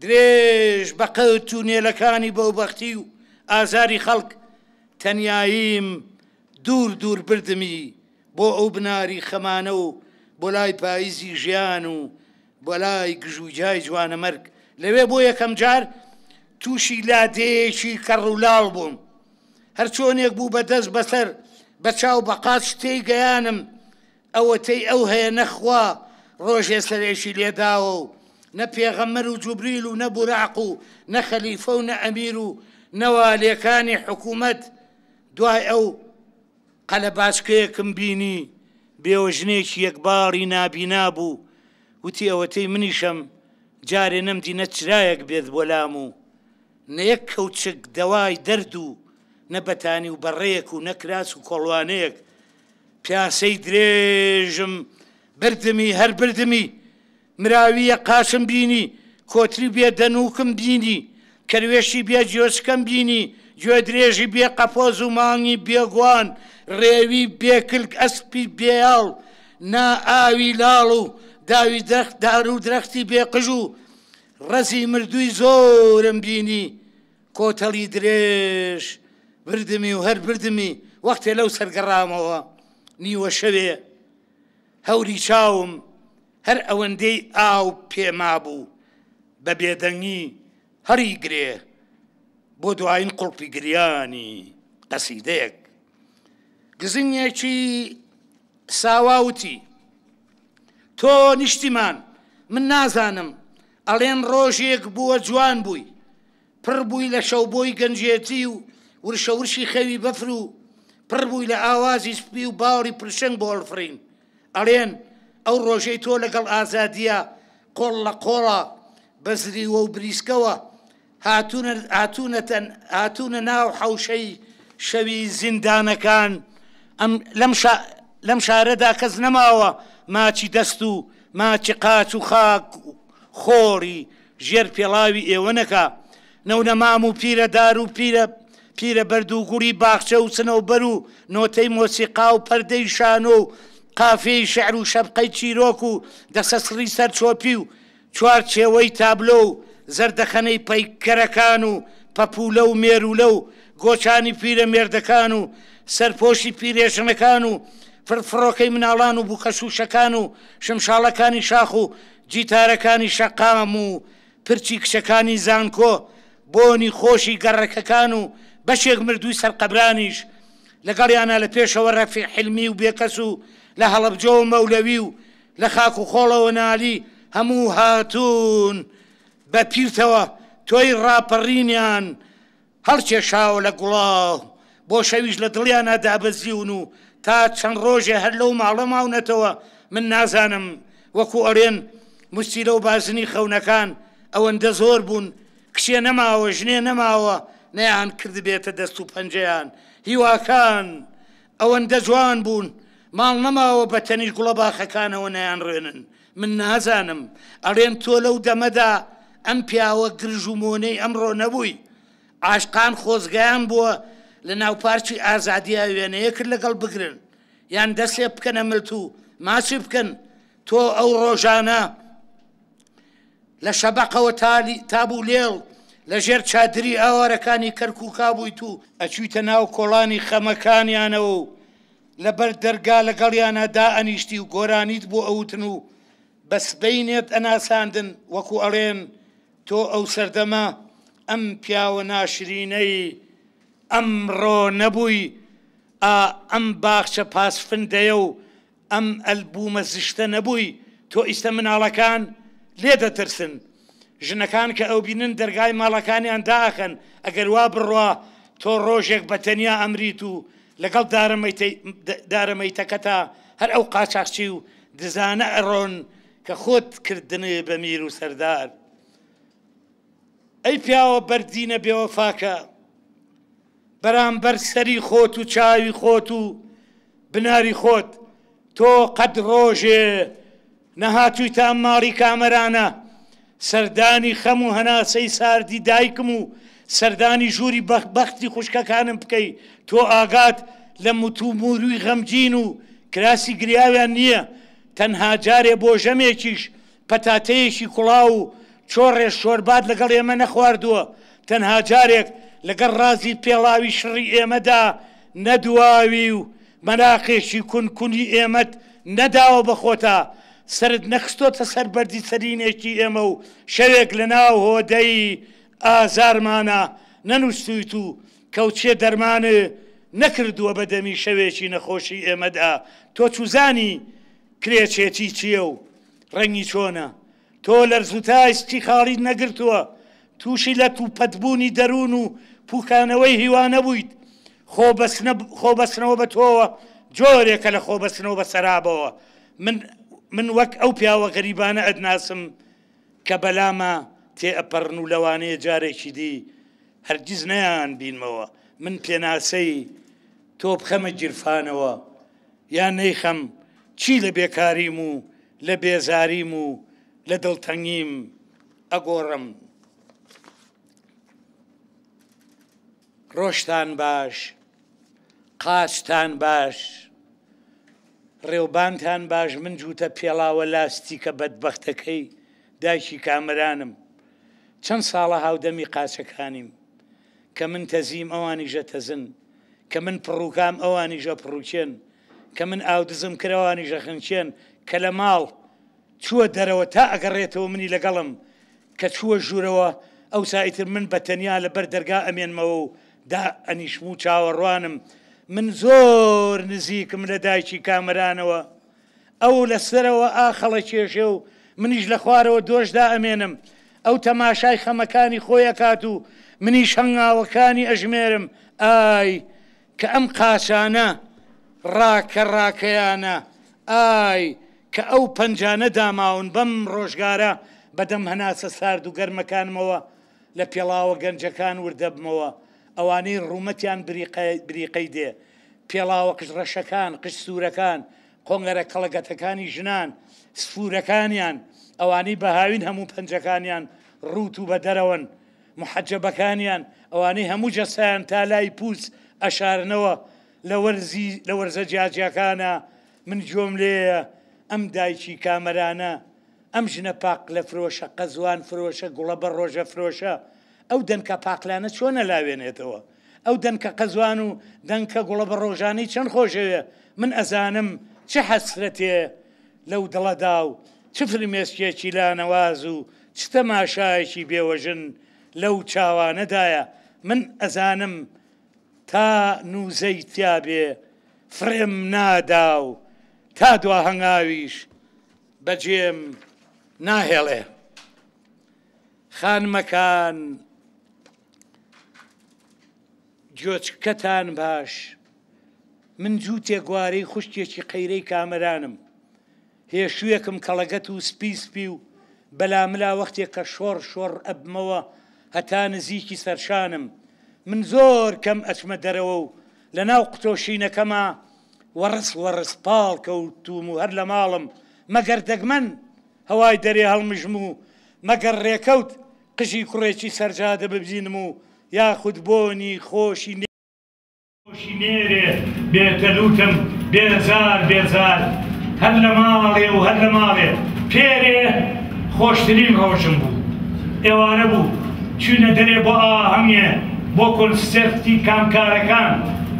درێژ بە قەوت و نێلەکانی بەوبەختی و ئازاری خەڵک تەنیاییم دوور دوور بردمی بۆ ئەو بناری خەمانە و بۆ لای پاییزی ژیان و بۆ لای گژوجای جوانە مەرگ. لەوێ بۆ یەکەم جار تووشی لادەیەکی کەڕوولاڵ بووم. هەر چۆنێک بوو بەدەست بەسەر بە چاو بەقات شتەی گەیانم ئەوەتەی ئەو هەیە نەخوا ڕۆژێ سەرێکی لێداوە و نە پێغەمبەر و جوبریل و نە بوراق و نە خەلیفە و نە ئەمیر و نەوالێکانی حکوومەت دوای ئەو قەلەباچکەیەکم بینی بێوەژنێکی یەکباڕی نابینا بوو وتی ئەوەتەی منیشەم جارێ نەمدی نەچرایەک بێت بۆ لام و نە یەک کەوچک دەوای دەرد و نە بەتانی و بەڕێیەک و نەکراس و کۆڵوانەیەک پیاسەی درێژم بردمی هەر بردمی مراویە قاشم بینی کۆتری بێ دەنووکم بینی کەروێشی بێ جۆچکەم بینی گوێ درێژی بێ قەپۆز و مانگی بێگوان ڕێوی بێکلک ئەسپی بێیاڵ نا ئاوی لاڵ و داوی درەخت دار و درەختی بێقژ و ڕەزی مردووی زۆرم بینی کۆتەڵی درێژ بردمی و هەر بردمی وەختێ لەو سەرگەڕامەوە نیوە شەوێ هەوری چاوم هەر ئەوەندەی ئاو پێما بوو بە بێدەنگی هەری گرێ بۆ دوایین قوڵپی گریانی قەسیدەیەک گزنگێکی ساواوتی تۆ نیشتیمان من نازانم ئەڵێن ڕۆژێک بووە جوان بووی پڕ بووی لە شەوبۆی گەنجێتی و ورشەورشی خەوی بەفر و پڕ بووی لە ئاوازی سپی و باوەڕی پرشنگ بۆ هەڵفرین ئەڵێن ئەو ڕۆژەی تۆ لەگەڵ ئازادیە قۆڵ لە قۆڵە بەزریوە و بریسکەوە هاتوونە ناو حەوشەی شەوی زیندانەکان لەم شارەدا کەس نەماوە ماچی دەست و ماچی قاچ و خاک خۆری ژێر پێڵاوی ئێوە نەکا نەونەمام و پیرەدار و پیرە بەرد و گوڵی باخچە و سنەوبەر و نۆتەی مۆسیقا و پەردەی شانۆ و قافەی شعر و شەبقەی چیرۆک و دەسەسڕی سەر چۆپی و چوار چێوەی تابلۆ و زەردەخەنەی پەیکەرەکان و پەپولە و مێرولە و گۆچانی پیرە مێردەکان و سەرپۆشی پیرێژنەکان و فرفڕۆکەی مناڵان و بووکەشوشەکان و شمشاڵەکانی شاخ و جیتارەکانی شەقام و پرچی کچەکانی زانکۆ بۆنی خۆشی گەڕەکەکان و بەشێک مردووی سەرقەبرانیش لەگەڵیانە لە پێشەوە ڕەفیع حلمی و بێکەس و لە هەڵەبجە و مەولەوی و لە خاک و خۆڵەوە نالی هەموو هاتوون بە پیرتەوە تۆی ڕاپەڕینیان هەڵکێشاوە لە گوڵاو بۆ شەویش لە دڵیانە دابەزیون و تا چەند ڕۆژێ هەر لەو ماڵە ماونەتەوە من نازانم وەکو ئەڵێن مستی لەو بازنی خەونەکان ئەوەندە زۆر بوون کشێ نەماوە ژنێ نەماوە نەیان کرد بێتە دەست و پەنجەیان هیواکان ئەوەندە جوان بوون ماڵ نەماوە بە تەنیش گوڵە باخەکانەوە نەیان ڕێنن من نازانم ئەڵێن تۆ لەو دەمەدا ئەم پیاوە گرژ و مۆنەی ئەمڕۆ نەبووی عاشقان خۆزگایان بووە لە ناوپارچی ئازادیە وێنەیە کرد لەگەڵ بگرن یان دەستێ بکەنە ملت و ماچی بکەن تۆ ئەو ڕۆژانە لە شەبەقەوە تابوو لێڵ لە ژێر چادری ئاوارەکانی کەرک و کابوویت و ئەچوویتە ناو کۆڵانی خەمەکانیانەوە و لەبەر دەرگا لەگەڵیانە دائەنیشتی و گۆرانیت بۆ ئەوتن و بەسبەینێت ئەناساندن وەکو ئەڵێن تۆ ئەو سەردەمە ئەم پیاوە ناشرینەی ئەمڕۆ نەبووی ئەم باخچە پاسفندەیە و ئەم ئەلبومە زشتە نەبووی تۆ ئیستە مناڵەکان لێ دەترسن ژنەکان کە ئەو بینن دەرگای ماڵەکانیان داخەن ئەگەر وا بڕوا تۆ ڕۆژێک بە تەنیا ئەمریت و لەگەڵ دارەمەیتەکەتا هەر ئەو قاچاقچی و دزانە ئەڕۆن کە خۆت کردنێ بە میر و سەردار ئەی پیاوە بەردینە بێوەفاکە بەرامبەر سەری خۆت و چاوی خۆت و بناری خۆت تۆ قەد ڕۆژێ نەهاتوویتە ئەم ماڵی کامەرانە سەردانی خەم و هەناسەی ساردی دایکم و سەردانی ژووری بەختی خوشکەکانم بکەی تۆ ئاگات لە متوموروی غەمجین و کراسی گریاویان نییە تەنها جارێ بۆ ژەمێکیش پەتاتەیەکی کوڵاو و چۆڕێ شۆربات لەگەڵ ئێمە نەخواردووە تەنها جارێک لەگەڵ ڕازی پێڵاوی شڕی ئێمەدا نەدواوی و مەراقێکی کونکونی ئێمەت نەداوە بەخۆتا سرت نەخستۆتە سەر بەردی سەرینێکی ئێمە و شەوێک لە ناو هۆدەی ئازارمانە نەنووسیت و کەوچێ دەرمانە نەکردووە بەدەمی شەوێکی نەخۆشی ئێمەدا تۆ چوزانی کرێچێتی چییە و ڕەنگی چۆنە تۆ لەرزوتایستی خاڵید نەگرتووە، تووشی لە تووپەتبوونی دەروون و پوکانەوەی هیوانە بوویت. خۆبەستنەوە بە تۆوە جۆرێکە لە خۆبەستنەوە بە سەرابەوە. من وەک ئەو پیاوە غەریبانە ئەدناسم کە بەلامە تێئەپەڕن و لەوانەیە جارێکی دی هەرگیز نەیان بینمەوە. من پێناسەی تۆ بخەمە گیرفانەوە یان نەیخەم چی لە بێکاریم و لە بێزاریم و لە دڵتەنگیم ئەگۆڕم. ڕۆژتان باش، قاچتان باش، ڕێوبانتان باش. من جووتە پێڵاوە لاستیکە بەدبەختەکەی دایکی کامەرانم. چەند ساڵە هاودەمی قاچەکانیم کە من تەزیم ئەوانیژە تەزن، کە من پڕووکام ئەوانیژە پڕووکێن، کە من ئاودزم کرەوانیژە خنچێن، کە لە ماڵ چووە دەرەوە تا ئەگەڕێتەوە منی لەگەڵم، کە چووە ژوورەوە ئەو سایتر من بە تەنیا لەبەر دەرگا ئەمێنمەوە و دا ئەنیشم و چاوەڕوانم. من زۆر نزیکم لە دایکی کامەرانەوە، ئەو لەسەرەوە ئاخەڵە کێشێ و منیش لە خوارەوە دۆشدا ئەمێنم. ئەو تەماشای خەمەکانی خۆی ئەکات و منیش هەنگاوەکانی ئەژمێرم. ئای کە ئەم قاچانە ڕاکەیانە، ئای کە ئەو پەنجانە داماون بەم ڕۆژگارە بەدەم هەناسە سارد و گەرمەکانمەوە لە پێڵاوە گەنجەکان وردەبمەوە. ئەوانەی ڕوومەتیان بریقەی دێ، پێڵاوە قژڕەشەکان، قژ سوورەکان، قۆنگەرە کەڵەگەتەکانی ژنان، سفورەکانیان، ئەوانەی بەهاوین هەموو پەنجەکانیان ڕوت و بە دەرەوەن، محەجەبەکانیان، ئەوانەی هەموو جەسایان تا لای پووس ئەشارنەوە لە وەرزە جیاجیەکانە. من جۆم لێیە ئەم دایکی کامەرانە، ئەم ژنە پاق لە فرۆشە، قەزوان فرۆشە، گوڵە بە ڕۆژە فرۆشە، ئەو دەنکە پاقلانە چۆنە لاوێنێتەوە؟ ئەو دەنکە قەزوان و دەنکە گوڵە بە ڕۆژانەی چەند خۆشەوێ. من ئەزانم چه حەسرەتێ لەو دڵەدا و چ فرمێسکێکی لانەواز و چ تەماشایەکی بێوەژن لەو چاوانەدایە. من ئەزانم تا نووزەی تیابێ فرێم نادا و تا دوا هەنگاویش بەجێم ناهێڵێ. خانمەکان، گوێچکەتان باش. من جووتێ گوارەی خوشتێکی قەیرەی کامەرانم، هێشوویەکم کەڵەگەت و سپی و بەلاملا وەختێک کە شۆڕ ئەبمەوە هەتا نزیکی سەرشانم. من زۆر کەم ئەچمە دەرەوە و لە ناو قوتۆشینەکەما وەڕس پاڵ کەوتوم و هەر لە ماڵم مەگەر دەگمەن هەوای دەرێ هەڵمژم و مەگەر ڕێکەوت قژی کوڕێکی سەرجادە ببزینم و یاخود بۆنی خۆشی نێرێ بێتەلوتم بێزار هەر لە ماڵێ و هەر لە ماڵێ پێرێ خۆشترین ڕۆژم بوو. ئێوارە بوو چوونە دەرێ بۆ ئاهەنگێ بۆ کۆنسێرتی کامکارەکان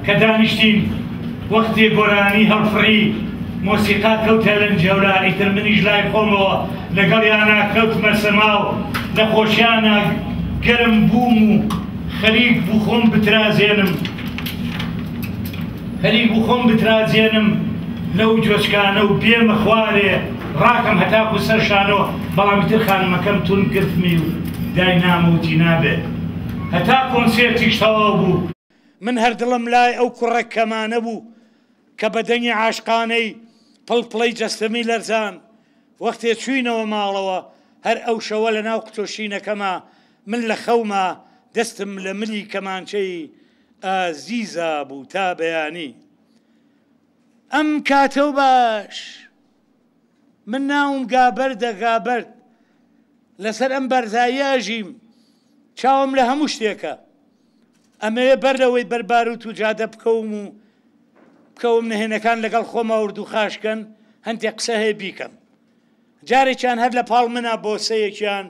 کە دانیشتین وەختی گۆرانی هەڵفڕی مۆسیقا کەوتە لەنجەولاری تر منیش لای خۆمەوە لەگەڵیانە کەوتمە سەما و لە خۆشیانە گەرم بووم و خەریک بوو خۆم بترازێنم لەو جۆچکانە و بێمە خوارێ ڕاکەم هەتاکو سەرشانەوە. بەڵامی تر خانمەکەم تون گرتمی و دای ناموتی نابێت هەتا کۆنسێرتیش تەواو بوو. من هەردڵم لای ئەو کوڕە کەمانە بوو کە بەدەنگی عاشقانەی پڵپڵەی جەستەمی لەرزان. وەختێ چوینەوە ماڵەوە هەر ئەو شەوە لە ناو قوتۆشینەکەما من لە خەوما دەستم لە ملی کەمانچەی ئازیزا بوو تا بەیانی. ئەم کاتە و باش من ناوم گابەرد لەسەر ئەم بەرزایی ئەژیم، چاوم لە هەموو شتێکە. ئەمەیە بەر لەوەی بەرباروت و جادە بکەوم نهێنەکان لەگەڵ خۆمە ورد و خاشکەن هەندێک قسە هەیە بیکەم. جارێکیان هەر لە پاڵ منە بۆ سەیەکیان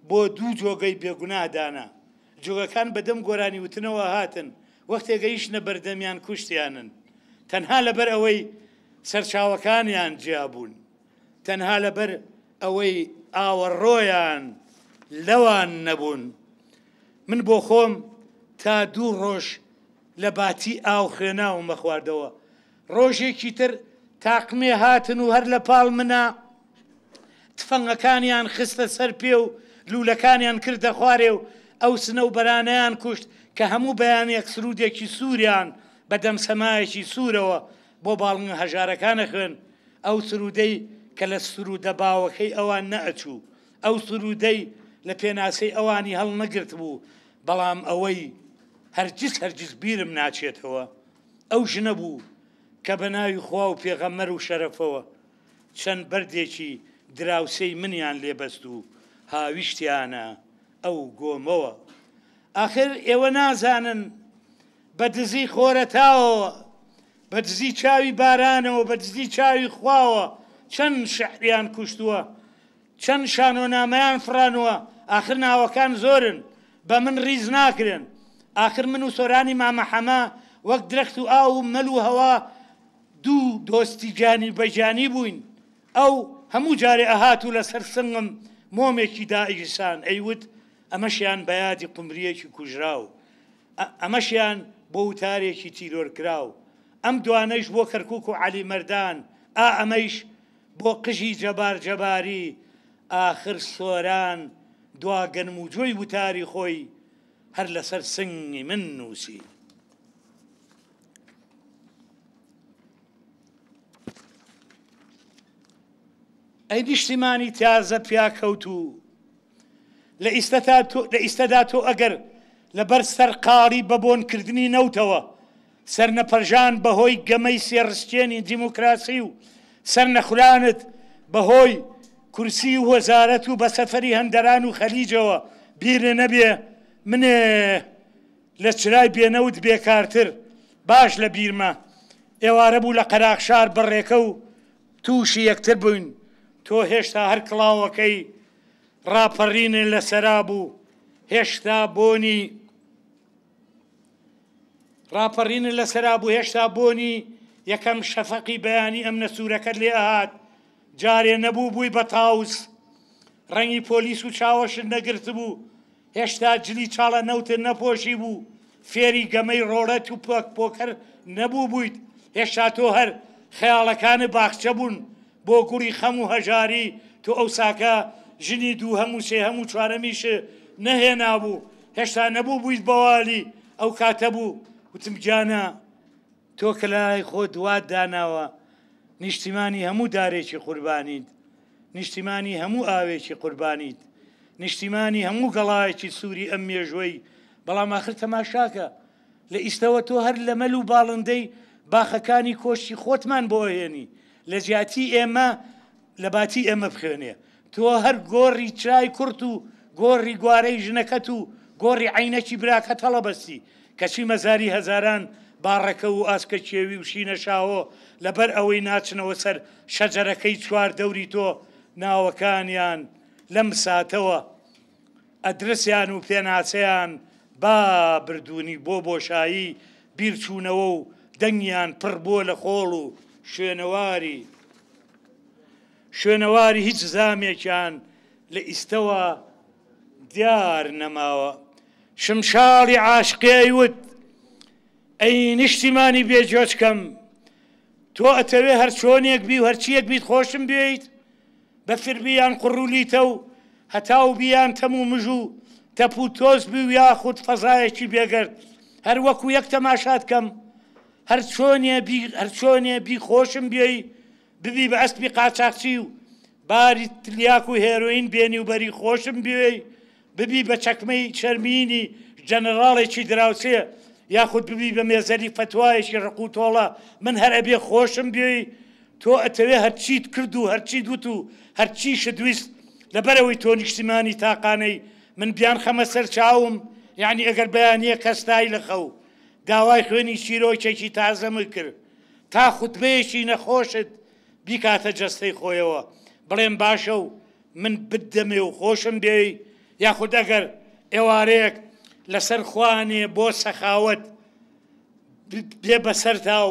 بۆ دوو جۆگەی بێگونادانا. جۆگەکان بەدەم گۆرانی وتنەوە هاتن، وەختێک گەیشتنە بەردەمیان کوشتیانن، تەنها لەبەر ئەوەی سەرچاوەکانیان جیابوون، تەنها لەبەر ئەوەی ئاوەڕۆیان لەوان نەبوون. من بۆ خۆم تا دوو ڕۆژ لە باتی ئاو خوێناومە خواردەوە. ڕۆژێکی تر تاقمێ هاتن و هەر لە پاڵ منە تفەنگەکانیان خستە سەر پێ و لوولەکانیان کردە خوارێ و ئەو سنە و بەرانەیان کوشت کە هەموو بەیانێک سرودێکی سووریان بەدەم سەمایەکی سوورەوە بۆ باڵنگە هەژارەکانە خوێن ئەو سرودەی کە لە سرودە باوەکەی ئەوان نەئەچوو ئەو سرودەی لە پێناسەی ئەوانی هەڵ نەگرت بوو بەڵام ئەوەی هەرگیز بیرم ناچێتەوە ئەو ژنە بوو کە بە ناوی خوا و پێغەمبەر و شەرەفەوە چەند بەردێکی دراوسەی منیان لێبەست و هاویشتیانە ئەو گۆمەوە ئاخر ئێوە نازانن بە دزی خۆرەتاوەوە بە دزی چاوی بارانەوە بە دزی چاوی خواوە چەند شەحریان کوشتووە چەند شانۆنامەیان فڕانووە ئاخر ناوەکان زۆرن بە من ڕیز ناکرن ئاخر من و سۆرانی مامەحەمە وەک درەخت و ئاو و مەل و هەوا دوو دۆستی جانی بەجانی بووین ئەو هەموو جارێ ئەهات و لەسەر سنگم مۆمێکی دائیسان ئەیوت ئەمەشیان بەیادی قمریەکی کوژراو ئەمەشیان بۆ وتارێکی تیرۆرکراو ئەم دوانەیش بۆ کەرکووک و عەلی مەردان ئەمەیش بۆ قژی جەبار جەباری ئاخر سۆران دواگەنم و جۆی وتاری خۆی هەر لەسەر سنگی من نووسی ئەی نیشتیمانی تازە پیاکەوت و لە ئیستەدا تۆ ئەگەر لەبەر سەرقاڵی بەبۆنکردنی نەوتەوە سەرنەپەرژان بەهۆی گەمەی سێڕستێنی دیموکراسی و سەرنەخولانت بەهۆی کورسی و وەزارەت و بە سەفەری هەندەران و خەلیجەوە بیرێ نەبێ منێ لە چرای بێنەوت بێکارتر باش لە بیرمە ئێوارە بوو لە قەراقشار بەڕێکە و تووشی یەکتر بووین تۆ هێشتا هەر کڵاوەکەی ڕاپەڕینە لە سەرا بوو هێشتا بۆنی ڕاپەڕینە لە سەرا بوو هێشتا بۆنی یەکەم شەفەقی بەیانی ئەم نەسوورەکەت لێ ئاهات جارێ نەبوو بووی بە تاوس ڕەنگی پۆلیس و چاوەشت نەگرت بوو هێشتا جلی چاڵە نەوتر نەپۆشی بوو فێری گەمەی ڕۆڵەت و پۆکەر نەبوو بوویت هێشتا تۆ هەر خەیاڵەکانی باخچە بوون بۆ گوڕی خەم و هەژاری تۆ ئەو ساکە ژنی دوو هەموو سێ هەموو چوارەمیش نەهێنا بوو هێشتا نەبوو بوویت بەوالی ئەو کاتە بوو وتم گیانە تۆ کە لای خۆ دوات داناوە نیشتیمانی هەموو دارێکی قوربانیت نیشتیمانی هەموو ئاوێکی قوربانیت نیشتیمانی هەموو گەڵایەکی سووری ئەم مێژوەی بەڵام ئاخر تەماشاکە لە ئیستەوە تۆ هەر لە مەل و باڵندەی باخەکانی کۆشتی خۆتمان بۆ هێنی لە جیاتی ئێمە لە باتی ئێمە بخوێنێ تۆ هەر گۆڕی چای کورت و گۆڕی گوارەی ژنەکەت و گۆڕی عینەکی براکەت هەڵەبەستی کەچی مەزاری هەزاران باڕەکە و ئاسکە کێوی و شینە شاوە لەبەر ئەوەی ناچنەوە سەر شەجەرەکەی چوار دەوری تۆ ناوەکانیان لەم ساتەوە ئەدرسیان و پێناسەیان با بردوونی بۆ بۆشایی بیرچوونەوە و دەنگیان پڕ بۆ لە خۆڵ و شوێنەواری هیچ زامێکیان لە ئیستەوە دیار نەماوە شمشاڵی عاشقیەی وت ئەی نیشتیمانی بێجۆچکەم تۆ ئەتەوێ هەر چۆنێک بی و هەرچیەک بیت خۆشم بێیت بە فربیان قڕولیتە و هەتاو بیان تەم و مژ و تەپ و تۆز بی و یاخود فەزایەکی بێگەرد هەر وەکو یەک تەماشات کەم هەر چۆنێ بی خۆشم بێی ببی بە ئەسپی قاچاقچی و باری تلیاک و هێروین بێنی و بەری خۆشم بێی ببی بە چەکمەی چەرمینی جەنەراڵێکی دراوسێ یاخود ببی بە مێزەری فەتوایەکی ڕقوتۆڵە من هەر ئەبێ خۆشم بێی تۆ ئەتەوێ هەرچیت کرد و هەرچی دوت و هەرچیشت دویست لەبەرەوەی تۆ نیشتیمانی تاقانەی من بیان خەمە سەر چاوم یعنی ئەگەر بەیانیە کەستای لە خەو داوای خوێنی شیرۆکێکی تازەمە کرد تا خوتبەیەکی نەخۆشت بیکاتە جەستەی خۆیەوە بڵێم باشە و من بدەمێ و خۆشم بێی یاخود ئەگەر ئێوارەیەک لەسەر خوانێ بۆ سەخاوەت بێ بەسەر تاو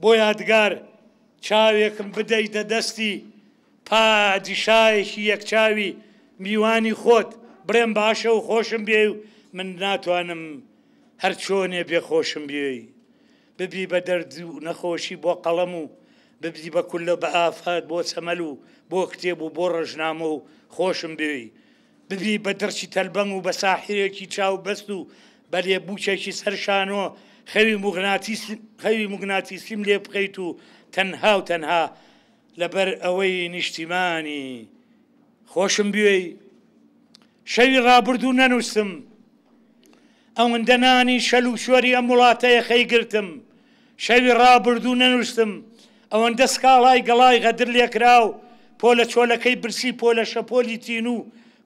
بۆ یادگار چاوێکم بدەیتە دەستی پادیشایەکی یەکچاوی میوانی خۆت بڵێم باشە و خۆشم بێ و من ناتوانم هەر چۆنێ بێ خۆشم بێی ببی بە دەرد و نەخۆشی بۆ قەڵەم و ببی بە کولە بە ئافات بۆ چەمەل و بۆ کتێب و بۆ ڕۆژنامە و خۆشم بوی ببی بە دەرچی تەلبەنگ و بە ساحرێکی چاو بەست و بە لێبووچێکی سەرشانۆ خەوی موگناتیسیم لێ بخەیت و تەنها لەبەر ئەوەی نیشتیمانی خۆشم بوێی شەوی ڕابردوو نەنووسم ئەوەندە نانی شەل و شوەری ئەم وڵاتەیە خەیگرتم شەوی ڕابردوو نەنووسم ئەوەندە سکاڵای گەڵای غەدر لێکرا و پۆلە چۆلەکەی برسی پۆلە شەپۆلی تین و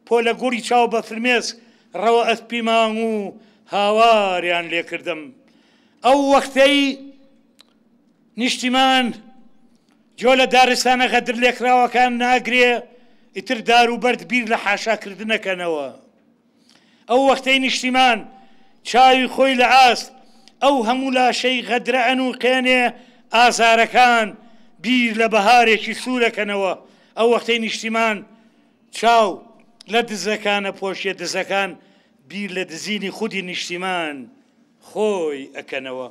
پۆلە گوڕی چاو بە فرمێسک ڕەوە ئەسپی مانگ و هاواریان لێکردم ئەو وەختەی نیشتیمان جۆ لە دارستانە غەدر لێکراوەکان ناگرێ ئیتر دار و بەرد بیر لە حاشاکردنەکەنەوە ئەو وەختەی نیشتیمان چاوی خۆی لە ئاست ئەو هەموو لاشەی غەدرە ئەنوقێنێ ئازارەکان بیر لە بەهارێکی سوورەکەنەوە ئەو وەختەی نیشتیمان چاو لە دزەکانە پۆشیە دزەکان بیر لە دزینی خودی نیشتیمان خۆی ئەکەنەوە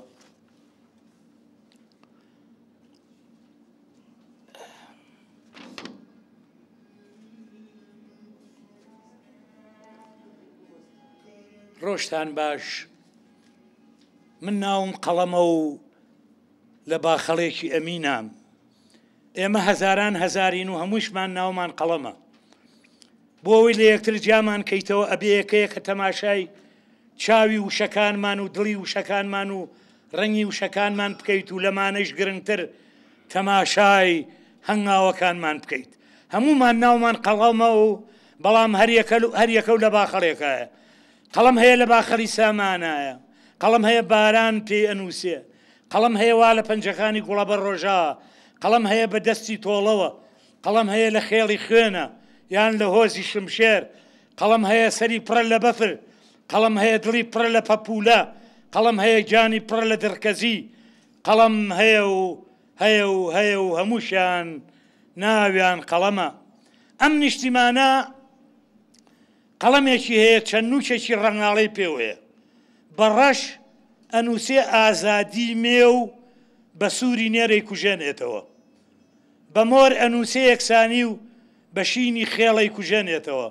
ڕۆژتان باش من ناوم قەڵەمە و لە باخەڵێکی ئەمینام ئێمە هەزاران هەزارین و هەمووشمان ناومان قەڵەمە بۆ ئەوەی لە یەکتر جامان کەیتەوە ئەبێ یەکەیە کە تەماشای چاوی وشەکانمان و دڵی وشەکانمان و ڕەنگی وشەکانمان بکەیت و لەمانەش گرنگتر تەماشای هەنگاوەکانمان بکەیت هەموومان ناومان قەڵەمە و بەڵام هەر یەکە و لە باخەڵێکایە قەڵەم هەیە لە باخەڵی سامانایە قەڵەم هەیە باران پێی ئەنووسێ قەڵەم هەیە وا لە پەنجەکانی گوڵەبەر ڕۆژا قەڵەم هەیە بە دەستی تۆڵەوە قەڵەم هەیە لە خێڵی خوێنە یان لە هۆزی شمشێر قەڵەم هەیە سەری پڕە لە بەفر قەڵەم هەیە دڵی پڕە لە پەپولە قەڵەم هەیە جانی پڕە لە دڕکەزی قەڵەم هەیە و هەمووشیان ناویان قەڵەمە ئەم نیشتیمانە قەڵەمێکی هەیە چەند نووچێکی ڕەنگاڵەی پێوەیە بەڕەش ئەنووسێ ئازادی مێ و بە سووری نێرەی کوژێنێتەوە بە مۆر ئەنووسێ یەکسانی و بە شینی خێڵەی کوژێنێتەوە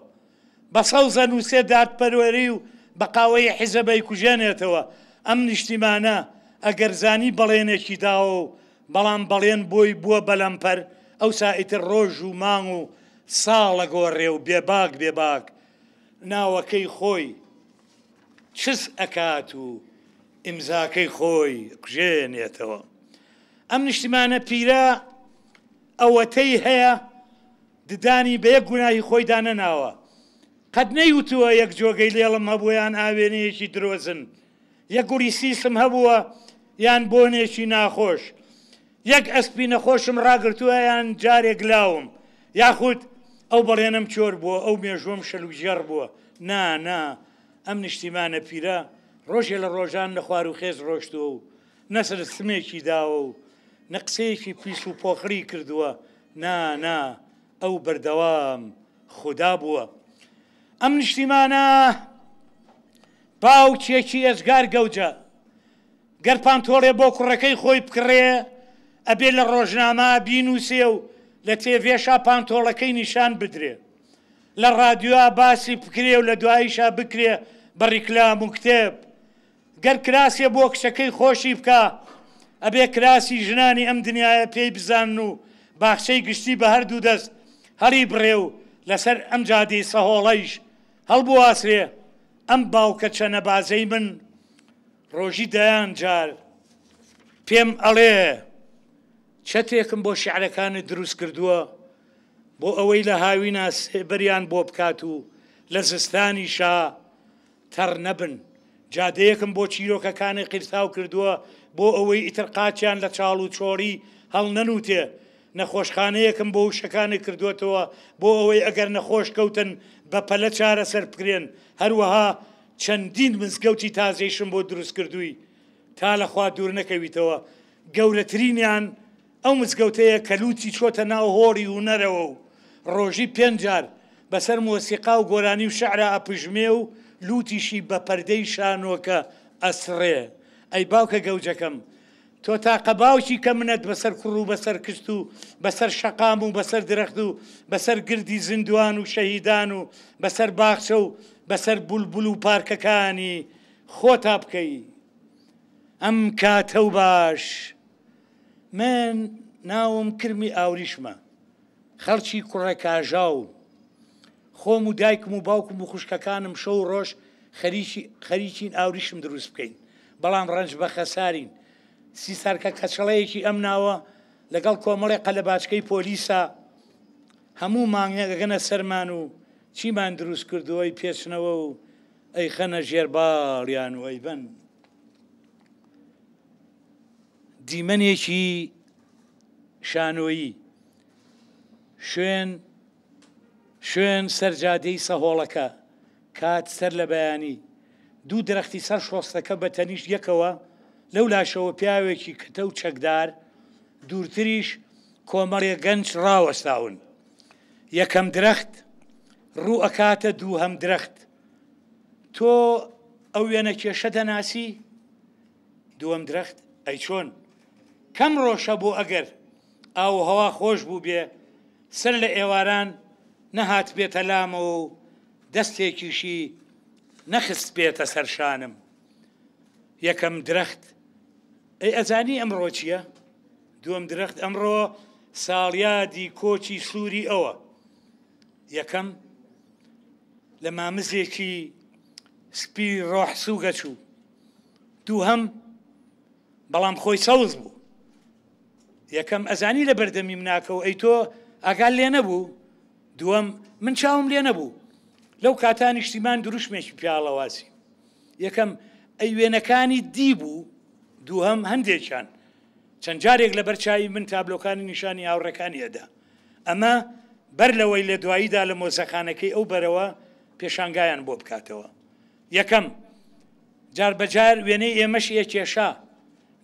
بە سەوز ئەنووسێ دادپەروەری و بە قاوەی حیزەبەی کوژێنێتەوە ئەم نیشتیمانە ئەگەر زانی بەڵێنێکی داوە و بەڵام بەڵێن بۆی بووە بەلەمپەر ئەوسا ئیتر ڕۆژ و مانگ و ساڵە گۆڕێ و بێباک ناوەکەی خۆی چس ئەکات و ئیمزاکەی خۆی کوژێنێتەوە ئەم نیشتیمانە پیرە ئەوەتەی هەیە ددانی بە یەک گوناهی خۆی دانەناوە قەت نەیوتووە یەک جۆگەی لێڵم هەبووە یان ئاوێنەیەکی درۆزن یەک گوڵی سیسم هەبووە یان بۆنێکی ناخۆش یەک ئەسپی نەخۆشم ڕاگرتووە یان جارێک لاوم یاخود ئەو بەڵێنم چۆر بووە ئەو مێژووم شەلوژێڕ بووە نا ئەم نیشتیمانە پیرە ڕۆژێ لە ڕۆژان لە خوار و خێز ڕۆشتووە و نەسر سمێکی داوە و نەقسەیەکی پیس و پۆخری کردووە نا ئەو بەردەوام خوددا بووە ئەم نیشتیمانە باوکێکی ئەزگار گەوجە گەر پانتۆڵێ بۆ کوڕەکەی خۆی بکڕێ ئەبێ لە ڕۆژنامە بینووسێ و لە تێڤێشا پانتۆڵەکەی نیشان بدرێ لە ڕادیۆ باسی بکرێ و لە دواییشا بکرێ بە ڕیکلام و کتێب گەر کراسێ بۆ کچەکەی خۆشی بکە ئەبێ کراسی ژنانی ئەم دنیاە پێی بزانن و باخچەی گشتی بە هەردوو دەست هەڵی بڕێ و لەسەر ئەم جادەی سەهۆڵەیش هەڵبواسرێ ئەم باوکە چەنەبازەی من ڕۆژی دەیان جار پێم ئەڵێ چەتێکم بۆ شیعرەکانت دروست کردووە بۆ ئەوەی لە هاوینا سێبەریان بۆ بکات و لە زستانی شا تەڕ نەبن جادەیەکم بۆ چیرۆکەکانی قیرساو کردووە بۆ ئەوەی ئیتر قاچیان لە چاڵ و چۆڕی هەڵ نەنووتێ نەخۆشخانەیەکم بۆ وشەکانی کردوێتەوە بۆ ئەوەی ئەگەر نەخۆش کەوتن بە پەلە چارە سەر بکرێن هەروەها چەندین مزگەوتی تازەیشم بۆ دروست کردووی تا لەخوا دوور نەکەویتەوە گەورەترینیان ئەو مزگەوتەیە کە لوتی چۆتە ناو هۆڕی و نەرەوە و ڕۆژی 5 جار بەسەر مۆسیقا و گۆرانی و شەعرە ئەپژمێ و لوتیشی بە پەردەی شانۆکە ئەسڕێ ئەی باوکە گەوجەکەم تۆ تاقە باوکی کە منەت بەسەر کوڕ و بەسەر کشت و بەسەر شەقام و بەسەر درەخت و بەسەر گردی زیندوان و شەهیدان و بەسەر باخچە و بەسەر بولبول و پارکەکانی خۆتا بکەی ئەم کاتە و باش. من ناوم کرمی ئاوریشمە، خەڵکی کوڕە کاژاو، خۆم و دایکم و باوکم و خوشکەکانم شەو و ڕۆژ خەریکین ئاوریشم دروست بکەین، بەڵام ڕەنج بە خەسارین. سیسارکە کەچەڵەیەکی ئەم ناوە لەگەڵ کۆمەڵی قەلەباچکەی پۆلیسە هەموو مانگە گەگەنە سەرمان و چیمان دروست کردووەی پێچنەوە و ئەی خەنە ژێرباڵیان و ئەی بن. دیمەنێکی شانۆیی شوێن سەرجادەی سەهۆڵەکە کات سەر لە بەیانی دوو درەختی سەر شۆستەکە بە تەنیشت یەکەوە، لەو لاشەوە پیاوێکی کتە و چەکدار، دوورتریش کۆمەڵێ گەنج ڕاوەستاون. یەکەم درەخت ڕوو ئەکاتە دووهەم درەخت. تۆ ئەو وێنە کێشە دەناسی؟ دووەم درەخت ئەی چۆن کەم ڕۆشە بۆ ئەگەر ئاو هەوا خۆش بوو بێ سەر لە ئێواران نەهات بێتە لامەوە و دەستێکیشی نەخست بێتە سەرشانم. یەکەم درەخت ئەی ئەزانی ئەمڕۆ چییە؟ دووەم درەخت ئەمڕۆ ساڵیادی کۆچی سووری ئەوە. یەکەم لە مامزێکی سپی ڕۆحسوو گەچوو، دووهەم بەڵام خۆی سەوز بوو. یەکەم ئەزانی لە بەردەمی مناکەوە ئەی تۆ ئاگال لێ نەبوو، دووەم من چاوم لێ نەبوو. لەو کاتا نیشتیمان دروشمێکی پیاڵەواسی. یەکەم ئەی وێنەکانی دی بوو، دووهەم هەندێکیان چەند جارێک لە بەرچاوی من تابلۆکانی نیشانی هاوڕەکانی ئەدا. ئەمە بەر لەوەی لە دواییدا لە مۆزەخانەکەی ئەو بەرەوە پێشانگایان بۆ بکاتەوە. یەکەم جار بەجار وێنەی ئێمەش کێشە،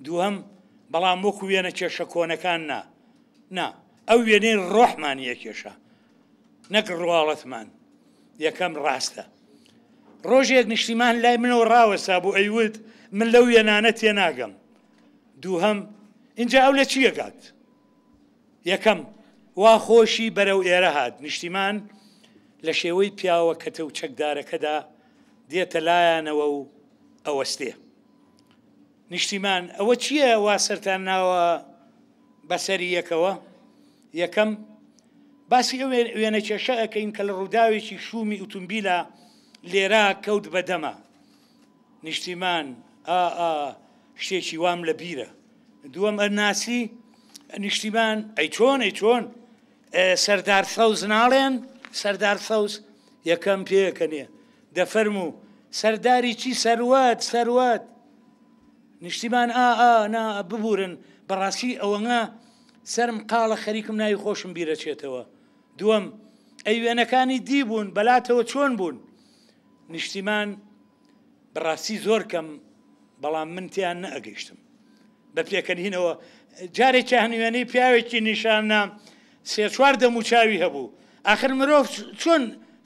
دووهەم بەڵام وەکو وێنە کێشە کۆنەکان نا ئەو وێنەی ڕۆحمان کێشە نەک ڕواڵەتمان. یەکەم ڕاستە. ڕۆژێک نیشتیمان لای منەوە ڕاوەسا بوو ئەیوت من لەو وێنانە تێناگەم. دووهەم اینجا ئەو لە چیەکات؟ یەکەم وا خۆشی بەرەو ئێرە هات. نیشتیمان لە شێوەی پیاوە کەتە و چەکدارەکەدا دێتە لایەنەوە و ئەوەستێ. نیشتیمان ئەوە چییە وا سەرتان ناوە بەسەری یەکەوە؟ یەکەم باسی ئەو وێنە کێشە ئەەکەین کە لە ڕووداوێکی شومی ئۆتۆمبیلە لێرە کەوت بەدەمە. نیشتیمان شتێکی وام لە بیرە. دووەم ئەناسی نیشتیمان ئەی چۆن سەردار سەوز ناڵێن؟ سەردار سەوز یەکەم پێکەنێ دەفەرموو سەرداری چی؟ سەروات. نیشتیمان نا ببورن بەڕاستی ئەوەنە سەرم قاڵە خەریکم ناوی خۆشم بیرەچێتەوە. دووەم ئەی وێنەکانی دی بوون بەلاتەوە چۆن بوون؟ نیشتیمان بەڕاستی زۆر کەم بەڵام من تیان نەئەگەیشتم. بە پێکەنینەوە جارێکی هەنوێنەی پیاوێکی نیشانە سێ چوار دەموچاوی هەبوو. ئاخر مرۆڤ چۆن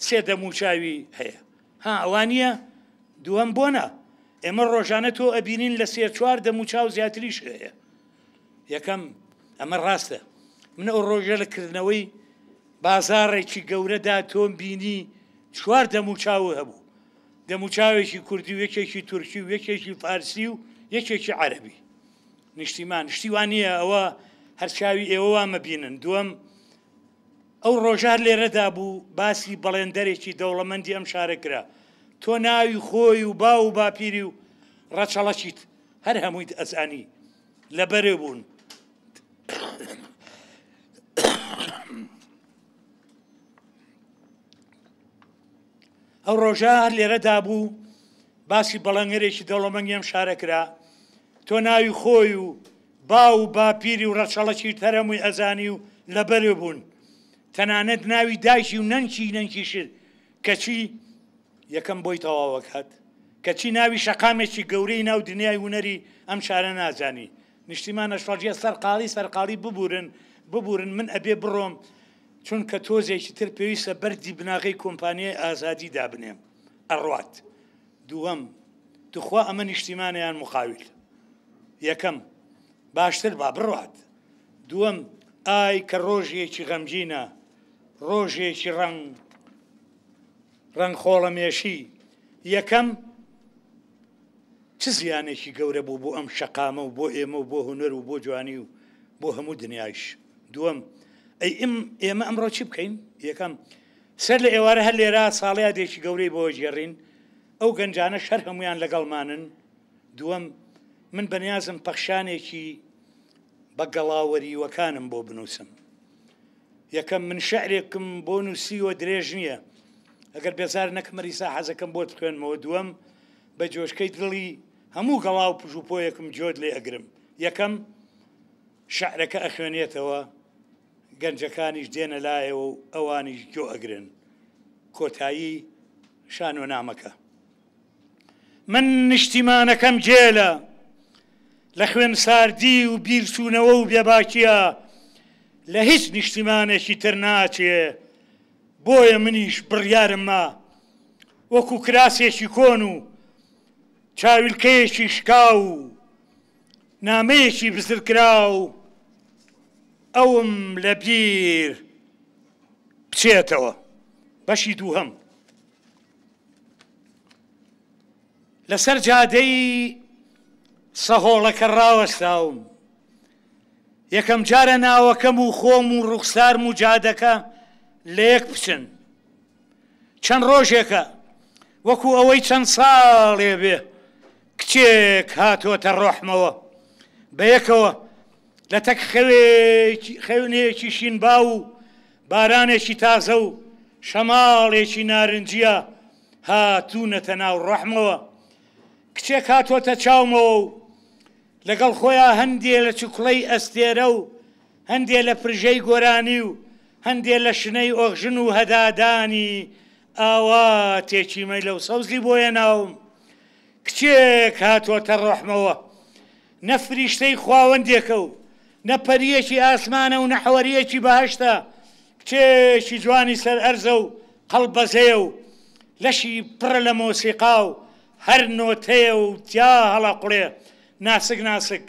سێ دەموچاوی هەیە؟ ئەوانیە؟ دووەم بۆنە ئێمە ڕۆژانە تۆ ئەبینین لە سێ چوار دەموچاو زیاتریش هەیە. یەکەم ئەمە ڕاستە. من ئەو ڕۆژە لەکردنەوەی بازاڕێکی گەورەدا تۆم بینی چوار دەموچاو هەبوو، دەموچاوێکی کوردی و یەکێکی تورکی و یەکێکی فارسی و یەکێکی عەرەبی. نیشتیمان شتیوانیە ئەوە هەرچاوی ئێوە وامە بینن. دووەم ئەو ڕۆژار لێرەدا بوو باسی بەڵێندەرێکی دەوڵەمەندی ئەم شارە کرا. تۆ ناوی خۆی و با و باپیری و ڕەچەڵەچیت هەر هەموویت ئەزانی لەبەرێ بوون. ئەو ڕۆژار لێرەدا بوو باسی بەڵەنگەرێکی دەوڵەمەندی ئەم شارە کرا. تۆ ناوی خۆی و با و باپیری و ڕەچەڵەچیت هەر هەمووی ئەزانی و لەبەرێ بوون. تەنانەت ناوی دایکی و نەنگیشر کەچی یەکەم بۆی تەواوەکات کەچی ناوی شەقامێکی گەورەی ناو دنیای هونەری ئەم شارە نازانی. نیشتیمانە شڵجیە سەرقاڵی ببورن من ئەبێ بڕۆم چونکە تۆزێکی تر پێویستە بەردی بناغی کۆمپانیای ئازادی دابنێم ئەڕوات. دووەم توخوا ئەمە نیشتیمانیان مخاویل. یەکەم باشتر با بڕات. دووەم ئای کە ڕۆژێکی غەمگینە، ڕۆژێکی ڕەنگ خۆڵەمێشی. یەکەم چ زیانێکی گەورە بوو بۆ ئەم شەقامە و بۆ ئێمە و بۆ هونەر و بۆ جوانی و بۆ هەموو دنیایش. دووەم ئەی ئێمە ئەمڕۆ چی بکەین؟ یەکەم سەر لە ئێوارە هەر لێرە ساڵیادێکی گەورەی بۆ ژێڕین، ئەو گەنجانە شەر هەمویان لەگەڵمانن. دووەم من بەنیازم پەخشانێکی بە گەڵاوەریوەکانم بۆ بنووسم. یەکەم من شەعرێکم بۆ نووسیوە درێژ نییە، ئەگەر بێزار نەکەم ریسا حەزەکەم بۆ بخوێنمەوە. دووەم بە جۆشکەی دڵی هەموو گەڵاو پژوپۆیەکم جۆت لێ ئەگرم. یەکەم شەعرەکە ئەخوێنێتەوە، گەنجەکانیش دێنە لایەوە و ئەوانیش گۆ ئەگرن. کۆتایی شان و نامەکە. من نیشتیمانەکەم جێلە لە خوێن ساردی و بیرچوونەوە و بێباکیە، لە هیچ نیشتیمانێکی تر ناچێ، بۆیە منیش بڕیارم ما وەکو کراسێکی کۆن و چاویلکەیەکی شکا و نامەیەکی بزرکرا و ئەوم لە بیر بچێتەوە. بەشی دووهەم لەسەر جادەی سەهۆڵەکە ڕاوەستاوم، یەکەم جارە ناوەکەم و خۆم و ڕوخسارم و جادەکە لە یەک بچن. چەند ڕۆژێکە وەکو ئەوەی چەند ساڵێ بێ کچێک هاتۆتە ڕۆحمەوە بەیەکەوە لە تەک خەونەیەکی شینبا و بارانێکی تازە و شەماڵێکی نارنجیە هاتوونەتە ناو ڕۆحمەوە. کچێک هاتۆتە چاومەوە و لەگەڵ خۆیان هەندێ لە چوکڵەی ئەستێرە و هەندێ لە پرژەی گۆرانی و هەندێ لە شنەی ئۆژن و هەدادانی ئاواتێکی مەیلە و سەوزی بۆیە ناوم. کچێک هاتۆتە ڕۆحمەوە، نە فریشتەی خواوەندێکە و نە پەریەکی ئاسمانە و نە حەوەریەکی بەهەشتە، کچێکی جوانی سەر ئەرزە و قەڵبەزەیە و لەشی پڕە لە مۆسیقا و هەر نۆتەیە و تیا هەڵەقوڵێ ناسک ناسک.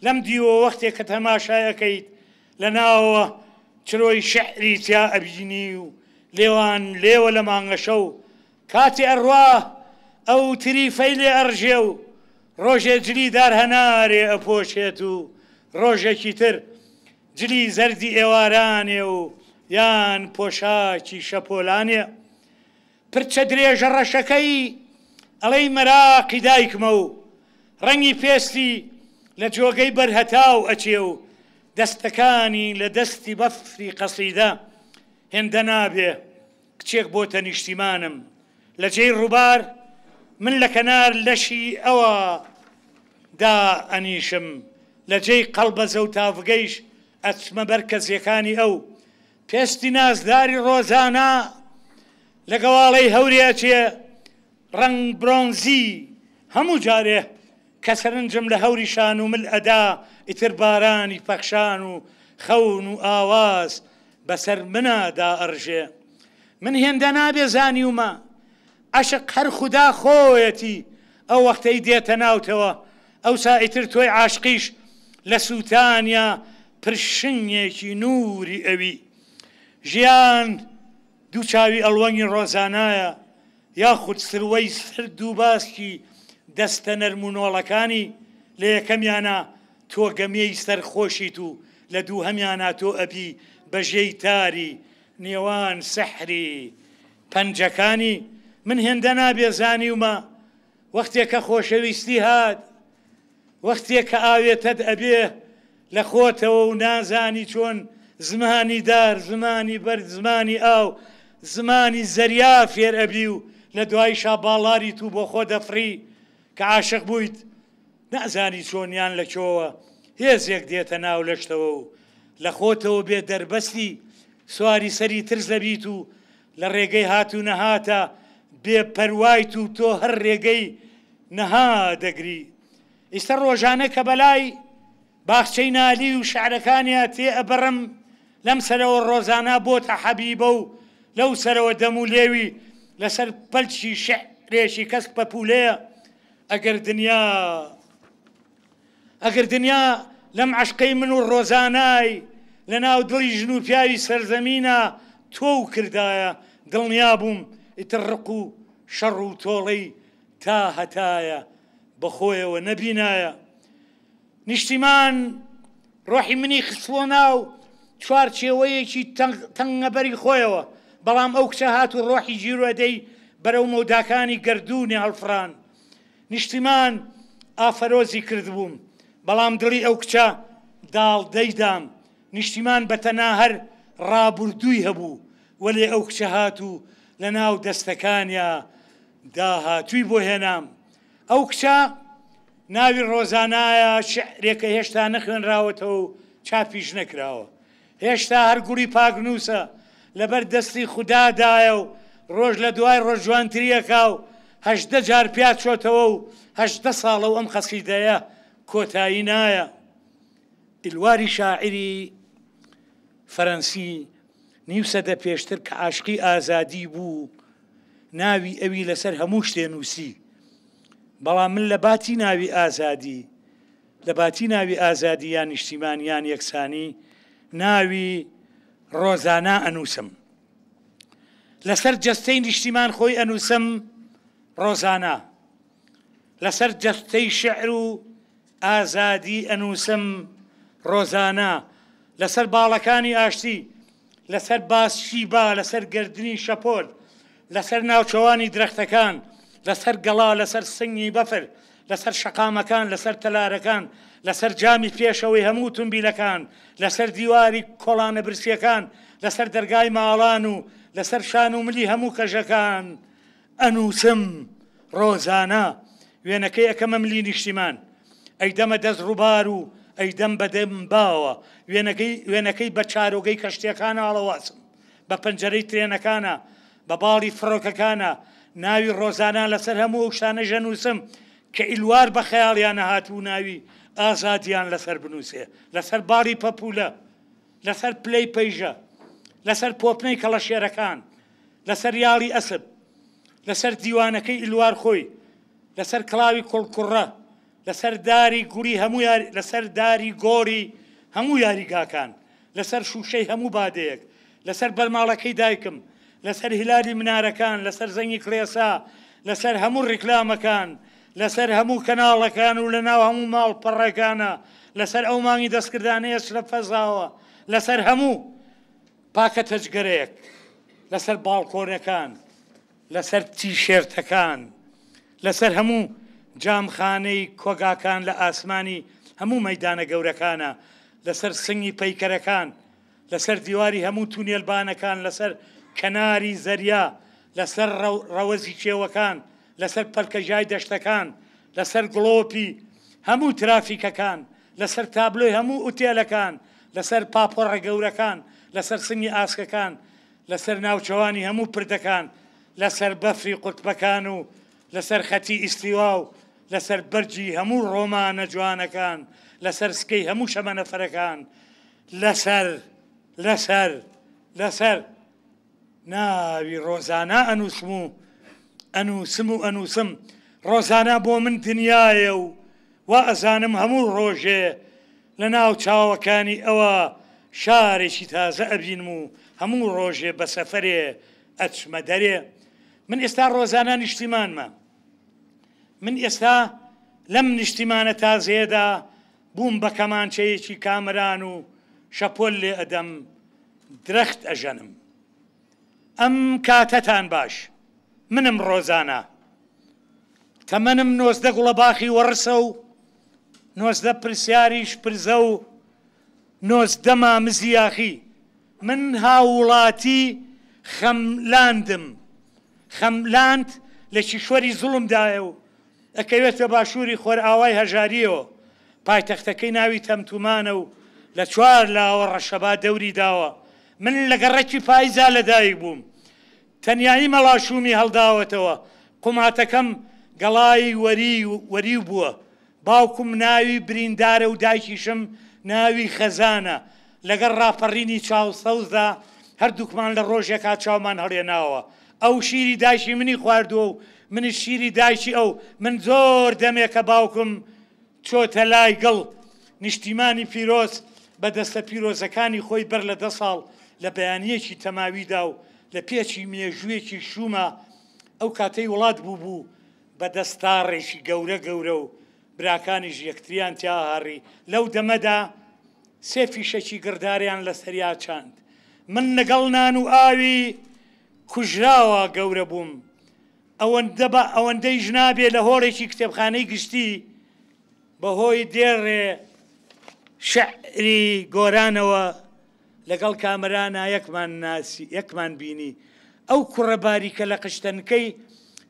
لەم دیوە وەختێک کە تەماشایەکەیت لە ناوە چرۆی شەعری تیا ئەبینی و لێوان لێوە لە مانگەشە و کاتی ئەڕوا ئەو تریفەی لێ ئەڕژێ و ڕۆژێ جلی دار هەنارێ ئەپۆشێت و ڕۆژێکی تر جلی زەردی ئێوارانێ و یان پۆشاکی شەپۆلانێ. پرچە درێژە ڕەشەکەی ئەڵەی مەراقی دایکمە و ڕەنگی پێستی لە جۆگەی بەرهەتاو ئەچێ و دەستەکانی لە دەستی بەفری قەسیدە هێندە نابێ. کچێک بۆتە نیشتیمانم لە جێی ڕووبار، من لە کەنار لەشی ئەوە دا ئەنیشم، لە جێی قەڵبەزە و تافگەیش ئەچمە بەر کەسیەکانی ئەو. پێستی نازداری ڕۆزانە لە گەواڵەی هەورێ ئەچێ، ڕەنگ برۆنزی هەموو جارێ کە سەرنجم لە هەوریشان و مل ئەدا، ئیتر بارانی پەخشان و خەون و ئاواز بەسەر منادا ئەڕژێ. من هێندە نابێ زانیومە عەشق هەر خودا خۆیەتی ئەو وەختەی دێتە ناوتەوە، ئەوسا ئیتر تۆی عاشقیش لە سووتانیا پرشنگێکی نووری ئەوی. ژیان دوو چاوی ئەڵوەنگی ڕۆزانایە، یاخود سروەی سرد و باسکی دەستە نەرمونۆڵەکانی. لە یەکەمیانە تۆ گەمەی سەرخۆشیت و لە دوو هەمیانە تۆ ئەبی بەژێی تاری نێوان سەحری پەنجەکانی. من هێندە نابێ زانیومە وەختێک کە خۆشەویستی هات، وەختێک کە ئاوێتت ئەبێ لە خۆتەوە و نازانی چۆن زمانی دار، زمانی بەرد، زمانی ئاو، زمانی زەریا فێر ئەبی و لە دوای شاباڵاری تو بۆ خۆ دەفری کە عاشق بوویت نازانی چۆنیان لە کۆوە هێزێک دێتە ناو لەشتەوە و لە خۆتەوە بێ دەربەستی سواری سەری ترس دەبیت و لە ڕێگەی هات و نەهاتە بێ پەروایت و تۆ هەر ڕێگەی نەها دەگری. ئیستا ڕۆژانە کە بەلای باخچەی نالی و شعرەکانیە تێ ئەبەڕم، لەم سەرەوە ڕۆزانە بۆتە حەبیبە و لەو سەرەوە دەم و لێوی لەسەر پەلچی شعرێکی کەس پەپولەیە. ئەگەر دنیا لەم عەشقەی من و ڕۆزانای لەناو دڵی ژن و پیاوی سەرزەمینە تۆ و کردایە دڵنیا بووم ئیتر ڕق و شەڕ و تۆڵەی تا هەتایە بەخۆیەوە نەبینایە نیشتیمان ڕۆحی منی خستووە ناو چوار چێوەیەکی تەنگەبەری خۆیەوە بەڵام ئەو کچە هات و ڕۆحی گیرۆدەی بەرەو مۆداکانی گەردوونی هەڵفران نیشتیمان ئافەرۆزی کردبووم بەڵام دڵی ئەو کچە داڵدەیدام نیشتیمان بەتەنها هەر ڕابردووی هەبوو وەلێ ئەو کچە هات و لە ناو دەستەکانیا داهاتووی بۆ هێنام ئەو کچە ناوی ڕۆزانایە شعرێکە هێشتا نەخوێنراوەتەوە و چاپیش نەکراوە هێشتا هەر گوڵی پاگنووسە لەبەر دەستی خوددادایە و ڕۆژ لە دوای ڕۆژ جوانتریەکە و 18 جار پیا چۆتەوە و 18 ساڵە و ئەم خەسیدەیە کۆتایی نایە ئیلواری شاعری فەرەنسی نیو سەدە پێشتر کە عاشقی ئازادی بوو ناوی ئەوی لەسەر هەموو شتێ نووسی بەڵام من لە باتی ناوی ئازادی لە باتی ناوی ئازادی یان نیشتیمانیان یەکسانی ناوی ڕۆزانە ئەنووسم لەسەر جەستەی نیشتیمان خۆی ئەنووسم ڕۆزانە لەسەر جەستەی شعر و ئازادی ئەنووسم ڕۆزانە لەسەر باڵەکانی ئاشتی لەسەر باسشی با لەسەر گردنی شەپۆل لەسەر ناوچەوانی درەختەکان لەسەر گەڵا لەسەر سنگی بەفر لەسەر شەقامەکان لەسەر تەلارەکان لەسەر جامی پێشەوەی هەموو تونبیلەکان لەسەر دیواری کۆڵانە برسیەکان لەسەر دەرگای ماڵان و لەسەر شان و ملی هەموو کەژەکان ئەنووسم ڕۆزانە وێنەکەی ئەەکەمە ملی نیشتیمان ئەیدەمە دەست ڕووبار و ئەیدەم بەدەم باوە وێنەکەی بە چارۆگەی کەشتیەکانە ئاڵەواسم بە پەنجەرەی ترێنەکانە بە باڵی فڕۆکەکانە ناوی ڕۆزانە لەسەر هەموو ئەو شانە ژەنووسم کە ئیلوار بە خەیاڵیانە هاتوو ناوی ئازادیان لەسەر بنووسێ لەسەر باڵی پەپولە لەسەر پلەی پەیژە لەسەر پۆپنەی کەڵەشێرەکان لەسەر یاڵی ئەسب لەسەر دیوانەکەی ئیلوار خۆی لەسەر کڵاوی کوڵکوڕە لەسەر داری گوڵی هەموو لەسەر داری گۆری هەموو یاریگاکان لەسەر شوشەی هەموو بادەیەک لەسەر بەرماڵەکەی دایکم لەسەر هیلالی منارەکان لەسەر زەنگی کڵێسا لەسەر هەموو ڕیکلامەکان لەسەر هەموو کەناڵەکان و لەناو هەموو ماڵ پەڕەکانە لەسەر ئەو مانگی دەستکردانەیە لە فەزاوە لەسەر هەموو پاکە تەجگەرەیەک لەسەر باڵکۆنەکان لەسەر تیشێرتەکان لەسەر هەموو جامخانەی کۆگاکان لە ئاسمانی هەموو مەیدانە گەورەکانە لەسەر سنگی پەیکەرەکان لەسەر دیواری هەموو تونێلبانەکان لەسەر کەناری زەریا لەسەر ڕەوەزی کێوەکان لەسەر پەرکەژای دەشتەکان لەسەر گڵۆپی هەموو ترافیکەکان لەسەر تابلۆی هەموو ئوتێلەکان لەسەر پاپۆڕە گەورەکان لەسەر سنگی ئاسکەکان لەسەر ناوچەوانی هەموو پردەکان لەسەر بەفری قوتبەکان و لەسەر خەتی ئیستیوا و لەسەر بەرجی هەموو ڕۆمانە جوانەکان لەسەر سکەی هەموو شەمەنەفەرەکان لەسەر ناوی ڕۆزانە ئەنووسم ڕۆزانە بۆ من دنیایە و وا ئەزانم هەموو ڕۆژێ لە ناو چاوەکانی ئەوە شارێکی تازە ئەبینم و هەموو ڕۆژێ بە سەفەرێ ئەچمە دەرێ من ئێستا ڕۆزانە نیشتیمانمە من ئێستا لەم نیشتیمانە تازەیەدا بووم بە کەمانچەیەکی کامران و شەپۆل لێ ئەدەم درەخت ئەژەنم ئەم کاتەتان باش منم ڕۆزانە تەمەنم 19 گوڵە باخی وەڕسە و 19 پرسیاریش پرزە و 19 مامزی یاخی من هاوڵاتی خەملاندم خەملاند لە چیشوەری زوڵمدایە و ئەکەوێتە باشووری خۆرئاوای هەژاریەوە پایتەختەکەی ناوی تەمتومانە و لە چوار لاوە ڕەشەبا دەوری داوە من لە گەڕەکی پاییزا لەدایک بووم تەنیایی مەڵاشومی هەڵداوەتەوە قوماتەکەم گەڵای وەری بووە باوکم ناوی بریندارە و دایکیشم ناوی خەزانە لەگەڵ ڕاپەڕینی چاوسەوزدا هەردووکمان لە ڕۆژێکا چاومان هەڵێناوە ئەو شیری دایکی منی خواردووە و منی شیری دایکی ئەو من زۆر دەمێکە باوکم چۆتە لای گەڵ نیشتیمانی پیرۆز بەدەستە پیرۆزەکانی خۆی بەر لە 10 ساڵ لە بەیانیەکی تەماویدا و لە پێچی مێژوویەکی شومە ئەو کاتەی وڵات بوو بە دەستاڕێکی گەورە گەورە و براکانیش یەکتریان تیاهاڕی لەو دەمەدا 3 فیشەکی گرداریان لە سەریا چاند من لەگەڵ نان و ئاوی کوژراوە گەورە بووم ئەوەندەی ژنابێ لە هۆڵێکی کتێبخانەی گشتی بەهۆی دێڕێ شعری گۆرانەوە لەگەڵ کامەرانە یەکمان بینی ئەو کوڕە باریکە لە قشتەنکەی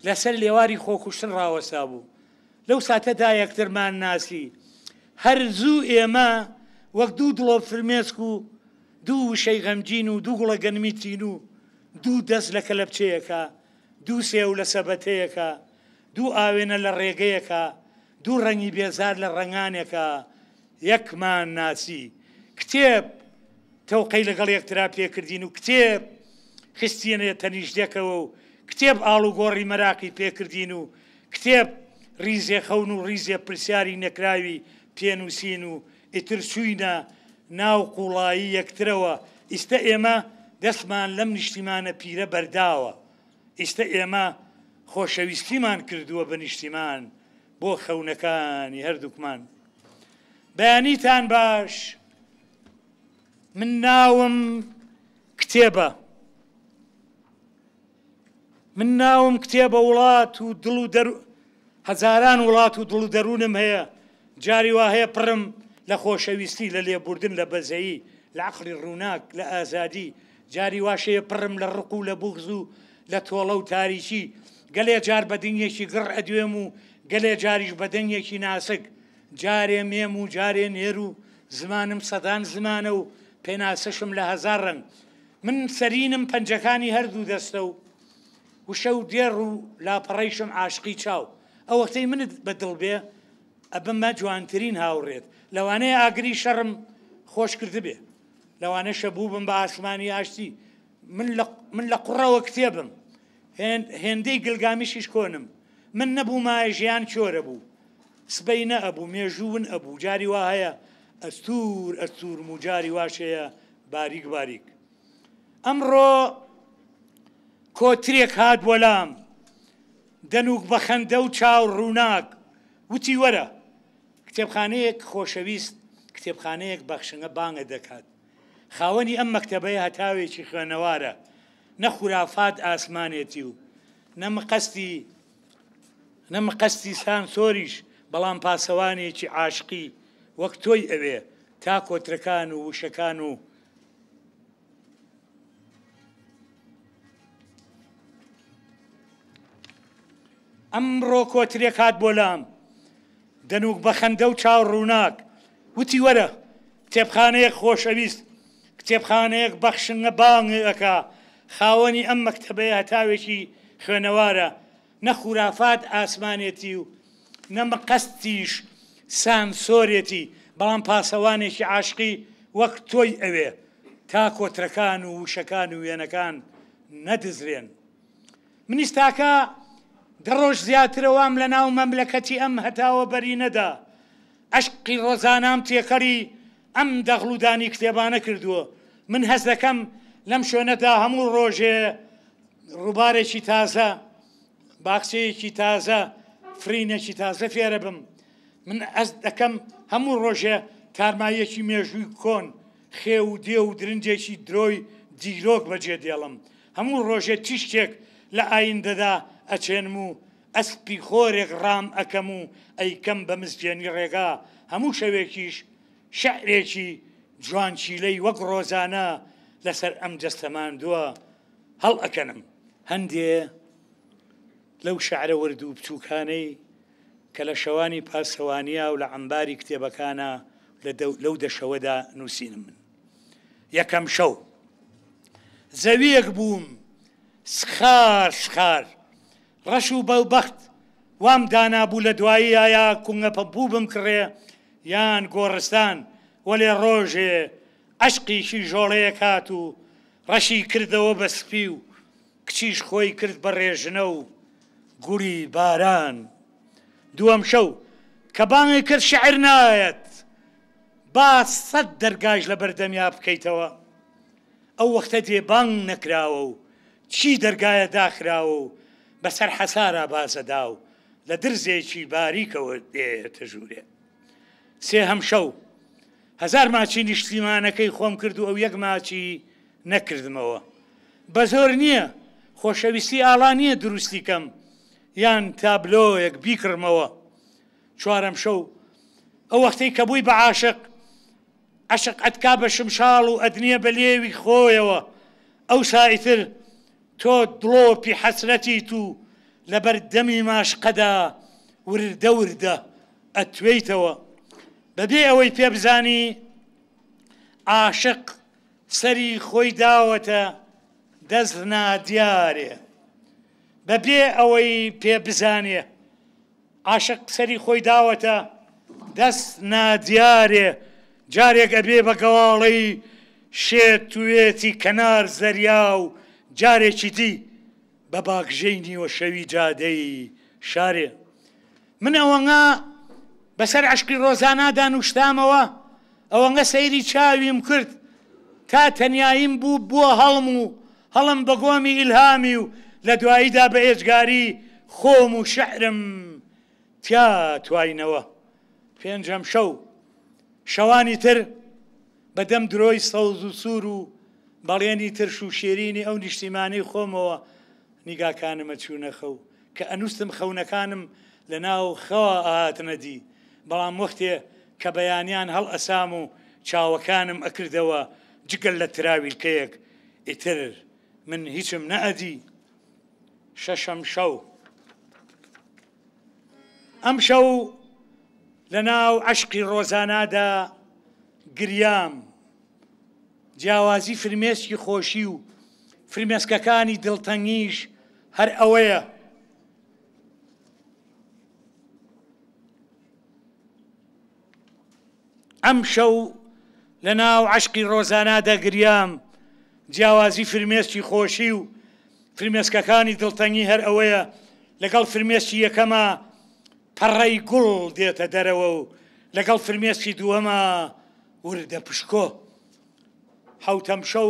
لەسەر لێواری خۆکوشتن ڕاوەسا بوو لەو ساتەدا یەکترمان ناسی هەر زوو ئێمە وەک دوو دڵۆ فرمێسک و دوو وشەی غەمجین و دوو گوڵە گەنمی تین و دوو دەست لە کەلەپچەیەکە دوو سێو لە سەبەتەیەکە دوو ئاوێنە لە ڕێگەیەکە دوو ڕەنگی بێزار لە ڕەنگانێکە یەکمان ناسی کتێب تەوقەی لەگەڵ یەکترا پێکردین و کتێب خستیەنێ تەنیشتێکەوە و کتێب ئاڵ و گۆڕی مەراقی پێکردین و کتێب ریزێ خەون و ریزێ پرسیاری نەکراوی پێنووسین و ئیتر چووینە ناو قوڵایی یەکترەوە ئیستە ئێمە دەستمان لەم نیشتیمانە پیرە بەرداوە ئیستە ئێمە خۆشەویستیمان کردووە بە نیشتیمان بۆ خەونەکانی هەردووکمان بەیانیتان باش من ناوم کتێبە وڵات و دڵ و دەرو هەزاران وڵات و دڵ و دەروونم هەیە جاری وا هەیە پڕم لە خۆشەویستی لە لێبوردن لە بەزەیی لە عەقڵی ڕووناک لە ئازادی جاری واشەیە پڕم لە ڕق و لە بوغز و لە تۆڵە و تاریکی گەلێ جار بە دنیەکی گڕ ئەدوێم و گەلێ جاریش بە دەنگێکی ناسک جارێ مێم و جارێ نێر و زمانم سەدان زمانە و پێناسەشم لە 1000 ڕەنگ من سەرینم پەنجەکانی هەردوو دەستە و وشە و دێڕ و لاپەڕەیشم عاشقی چاو ئەو وەختەی منت بەدڵ بێ ئەبمە جوانترین هاوڕێت لەوانەیە ئاگری شەڕم خۆش کرد بێ لەوانە شەبوو بم بە ئاسمانی ئاشتی من لە قوڕەوە کتێبم هێندەی گلگامیشیش کۆنم من نەبوو مایە ژیان چۆرە بوو سبەی نەئەبوو مێژوون ئەبوو جاری وا هەیە ئەستورم و جاری واشەیە باریک باریک ئەمڕۆ کۆترێک هات وەلام دەنوک بە خەندە و چاو ڕووناک وتی وەرە کتێبخانەیەک خۆشەویست کتێبخانەیەک بەخشنگە بانگە دەکات خاوەنی ئەم مەکتەبەیە هەتاوێکی خوێنەوارە نە خورافات ئاسمانێتی و نەمەقەستی سانسۆریش بەڵام پاسەوانێکی عاشقی وەک تۆی ئەوێ تا کۆترەکان و وشەکان و ئەمڕۆ کۆترێک هات بۆلام دەنوک بە خەندە و چاو ڕووناک وتی وەرە کتێبخانەیەک خۆشەویست کتێبخانەیەک بەخشنگە بانگەکە خاوەنی ئەم مەکتەبەیە هەتاوێکی خوێنەوارە نە خورافات ئاسمانێتی و نەمەقەستیش سانسۆرێتی بەڵام پاسەوانێکی عاشقی وەک تۆی ئەوێ تا کۆترەکان و وشەکان و وێنەکان نەدزرێن منیش تاکە دەڕۆژ زیاترەوەم لە ناو مەملەکەتی ئەم هەتاوە بەری نەدا عەشقی ڕۆزانام تێکەری ئەم دەغڵودانی کتێبانە کردووە من هەست دەکەم لەم شوێنەدا هەموو ڕۆژێ ڕووبارێکی تازە باخچەیەکی تازە فرینێکی تازە فێرە بم من هەست دەکەم هەموو ڕۆژێ تارمایەکی مێژووی کۆن خێ و دێ و درنجێکی درۆی دیرۆک بەجێ دێڵم هەموو ڕۆژێ تیشتێک لە ئایندەدا ئەچێنم و ئەسپی خۆرێک ڕام ئەکەم و ئەیکەم بە مزجێنی ڕێگا هەموو شەوێکیش شەعرێکی جوانچیلەی وەک ڕۆزانە لەسەر ئەم جەستەماندووە هەڵ ئەکەنم هەندێ لەو شەعرە وردوو بچووکانەی کە لە شەوانی پاسەوانیە و لە عەمباری کتێبەکانە لەو دەشەوەدا نووسینم من یەکەم شەو زەویەک بووم سخار سخار ڕەش و بەوبەخت وام دانابوو لە دوایی ئایا کوونگە بوو بم کڕێ یان گۆڕستان وەلێ ڕۆژێ عەشقیشی ژۆڵەیە کات و ڕەشی کردەوە بە سپی و کچیش خۆی کرد بە ڕێژنە و گوڵی باران دووەم شەو کە بانگی کرد شەعر نایەت با 100 دەرگاش لە بەردەمیا بکەیتەوە ئەو وەختە دێبانگ نەکراوە و چی دەرگایە داخراوە و بەسەر حەسارا بازەدا و لە درزێکی باریکەوە دێتە ژوورێ. سێهەم شەو 1000 ماچی نیشتیمانەکەی خۆم کرد و ئەو 1 ماچی نەکردمەوە. بە زۆر نییە خۆشەویستی ئاڵا نییە دروستی کەم یان تابلۆیەک بیکڕمەوە. 4هەم شەو ئەو وەختەی کە بووی بە عاشق عشق ئەتکا بە شمشاڵ و ئەدنیە بە لێوی خۆیەوە ئەو سایتر تۆ دڵۆپی حەسرەتیت و لەبەر دەمی ماشقەدا وردە وردە ئەتوێیتەوە بەبێ ئەوەی پێ بزانی عاشق سەری خۆی داوەتە دەست نادیارێ. بەبێ ئەوەی پێ بزانێ عاشق سەری خۆی داوەتە دەست نادیارێ. جارێک ئەبێ بە گەواڵەی شێت توێتی کەنار زەریا و جارێکی دی بە باکژەی نیوە شەوی جادەی شارێ. من ئەوەنگە بەسەر عشقی ڕۆزانادا نوشتامەوە ئەوەنگە سەیری چاویم کرد تا تەنیاییم بوو بووە هەڵم و هەڵم بە گۆمی ئیلهامی و لە دواییدا بە ئێجگاری خۆم و شعرم تیا تواینەوە. 5هەم شەو شەوانی تر بەدەم درۆی سەوز و سوور و بەڵێنی ترش و شێرینی ئەو نیشتیمانەی خۆمەوە نیگاکانمە چوونە خەو کە ئەنووسم خەونەکانم لە ناو خەوە ئاهاتنەدی بەڵام وەختێ کە بەیانیان هەڵ ئەسام و چاوەکانم ئەکردەوە جگەل لە تراویلکەیەک ئیتر من هیچم نەئەدی. 6هەم شەو ئەم شەو لە ناو عشقی ڕۆزانادا گریام جیاوازی فرمێسکی خۆشی و فرمێسکەکانی دڵتەنگیش هەر ئەوەیە. ئەم شەو لە ناو عشقی ڕۆزانادا گریام جیاوازی فرمێسکی خۆشی و فرمێسکەکانی دڵتەنگی هەر ئەوەیە. لەگەڵ فرمێسکی یەکەمە پەڕەی گوڵ دێتە دەرەوە و لەگەڵ فرمێسکی دووەمە وردە پشکۆ. 7هەم شەو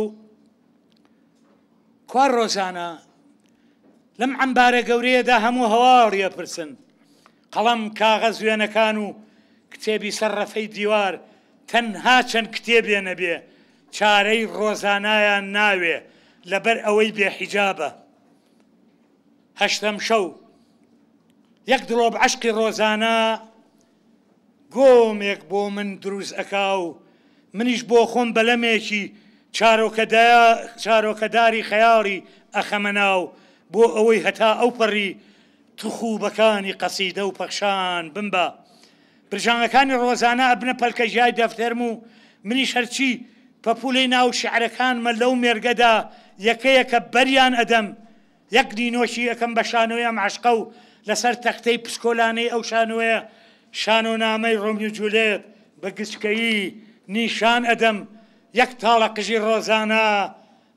کوار ڕۆزانە لەم عەمبارە گەورەیەدا هەموو هەواڵیە پرسن قەڵەم کاغەز وێنەکان و کتێبی سەر ڕەفەی دیوار تەنها چەند کتێبێ نەبێ چارەی ڕۆزانایان ناوێ لەبەر ئەوەی بێحیجابە. 8هەم شەو 1 دڵۆب عشقی ڕۆزانە گۆمێک بۆ من دروست ئەکا و منیش بۆ خۆم بەلەمێکی چارۆکەداری خەیاڵی ئەخەمە ناو بۆ ئەوەی هەتا ئەو پەڕی توخوبەکانی قەسیدە و پەخشان بمبە. برژانەکانی ڕۆزانە ئەبنە پەلکە ژای دەفتەرم و منیش هەرچی پەپولەی ناو شعرەکانمە لەو مێرگەدا یەکەیەکە بەریان ئەدەم 1 نینۆشی ئەەکەم بە شانۆی ئەم عشقە و لەسەر تەختەی پسکۆلانەی ئەو شانۆیە شانۆنامەی ڕۆمیو جولێت بە گچکەیی نیشان ئەدەم 1 تاڵە قژی ڕۆزانە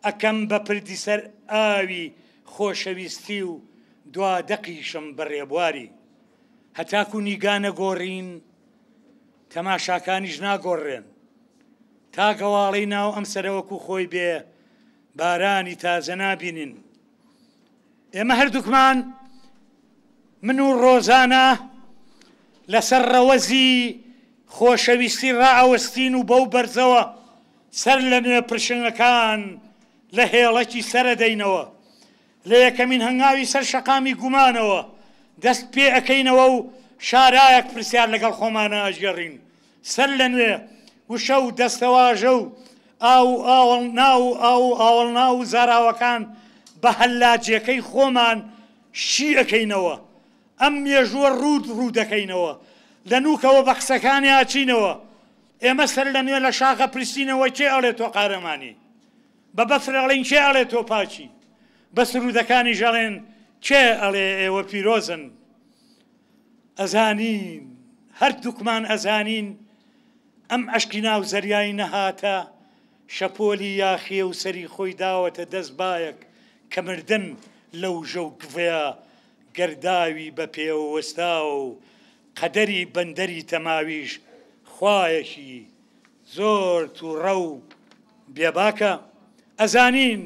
ئەەکەم بە پردی سەر ئاوی خۆشەویستی و دوا دەقیشم بە ڕێبواری. هەتاکو نیگانە گۆڕین تەماشاکانیش ناگۆڕێن تا گەواڵەی ناو ئەم سەرەوەکو خۆی بێ بارانی تازە نابینین. ئێمە هەردووکمان من و ڕۆزانە لەسەر ڕەوەزی خۆشەویستی ڕائەوەستین و بەو بەرزەوە سەر لە نوێ پرشنەکان لە هێڵەکی سەرەدەینەوە لە یەکەمین هەنگاوی سەر شەقامی گومانەوە دەست پێ ئەەکەینەوە و شارایەک پرسیار لەگەڵ خۆمانە ئەژێڕین سەر لە نوێ وشە و دەستەواژە و ئاوەڵ ناو و زاراوەکان بە هەلاجیەکەی خۆمان شی ئەەکەینەوە ئەم مێژووە ڕوو دەکەینەوە لە نوکەوە بە قسەکانی ئاچینەوە. ئێمە سەر لە نوێ لە شاخە پرسیینەوە کێ ئەڵێ تۆ قارەمانی بە بەفر ئەڵێن کێ ئەڵێ تۆ پاچی بە سرودەکانی ژەڵێن کێ ئەڵێ ئێوە پیرۆزن. ئەزانین هەردووکمان ئەزانین ئەم عشقی ناو زەریای نەهاتە شەپۆلی یاخیە و سەری خۆی داوەتە دەست بایەک کە مردن لەو ژە و گڤەیە گەرداوی بە پێوەستا و قەدەری بەندەری تەماویش خوایەکی زۆر تووڕە و بێباکە ئەزانین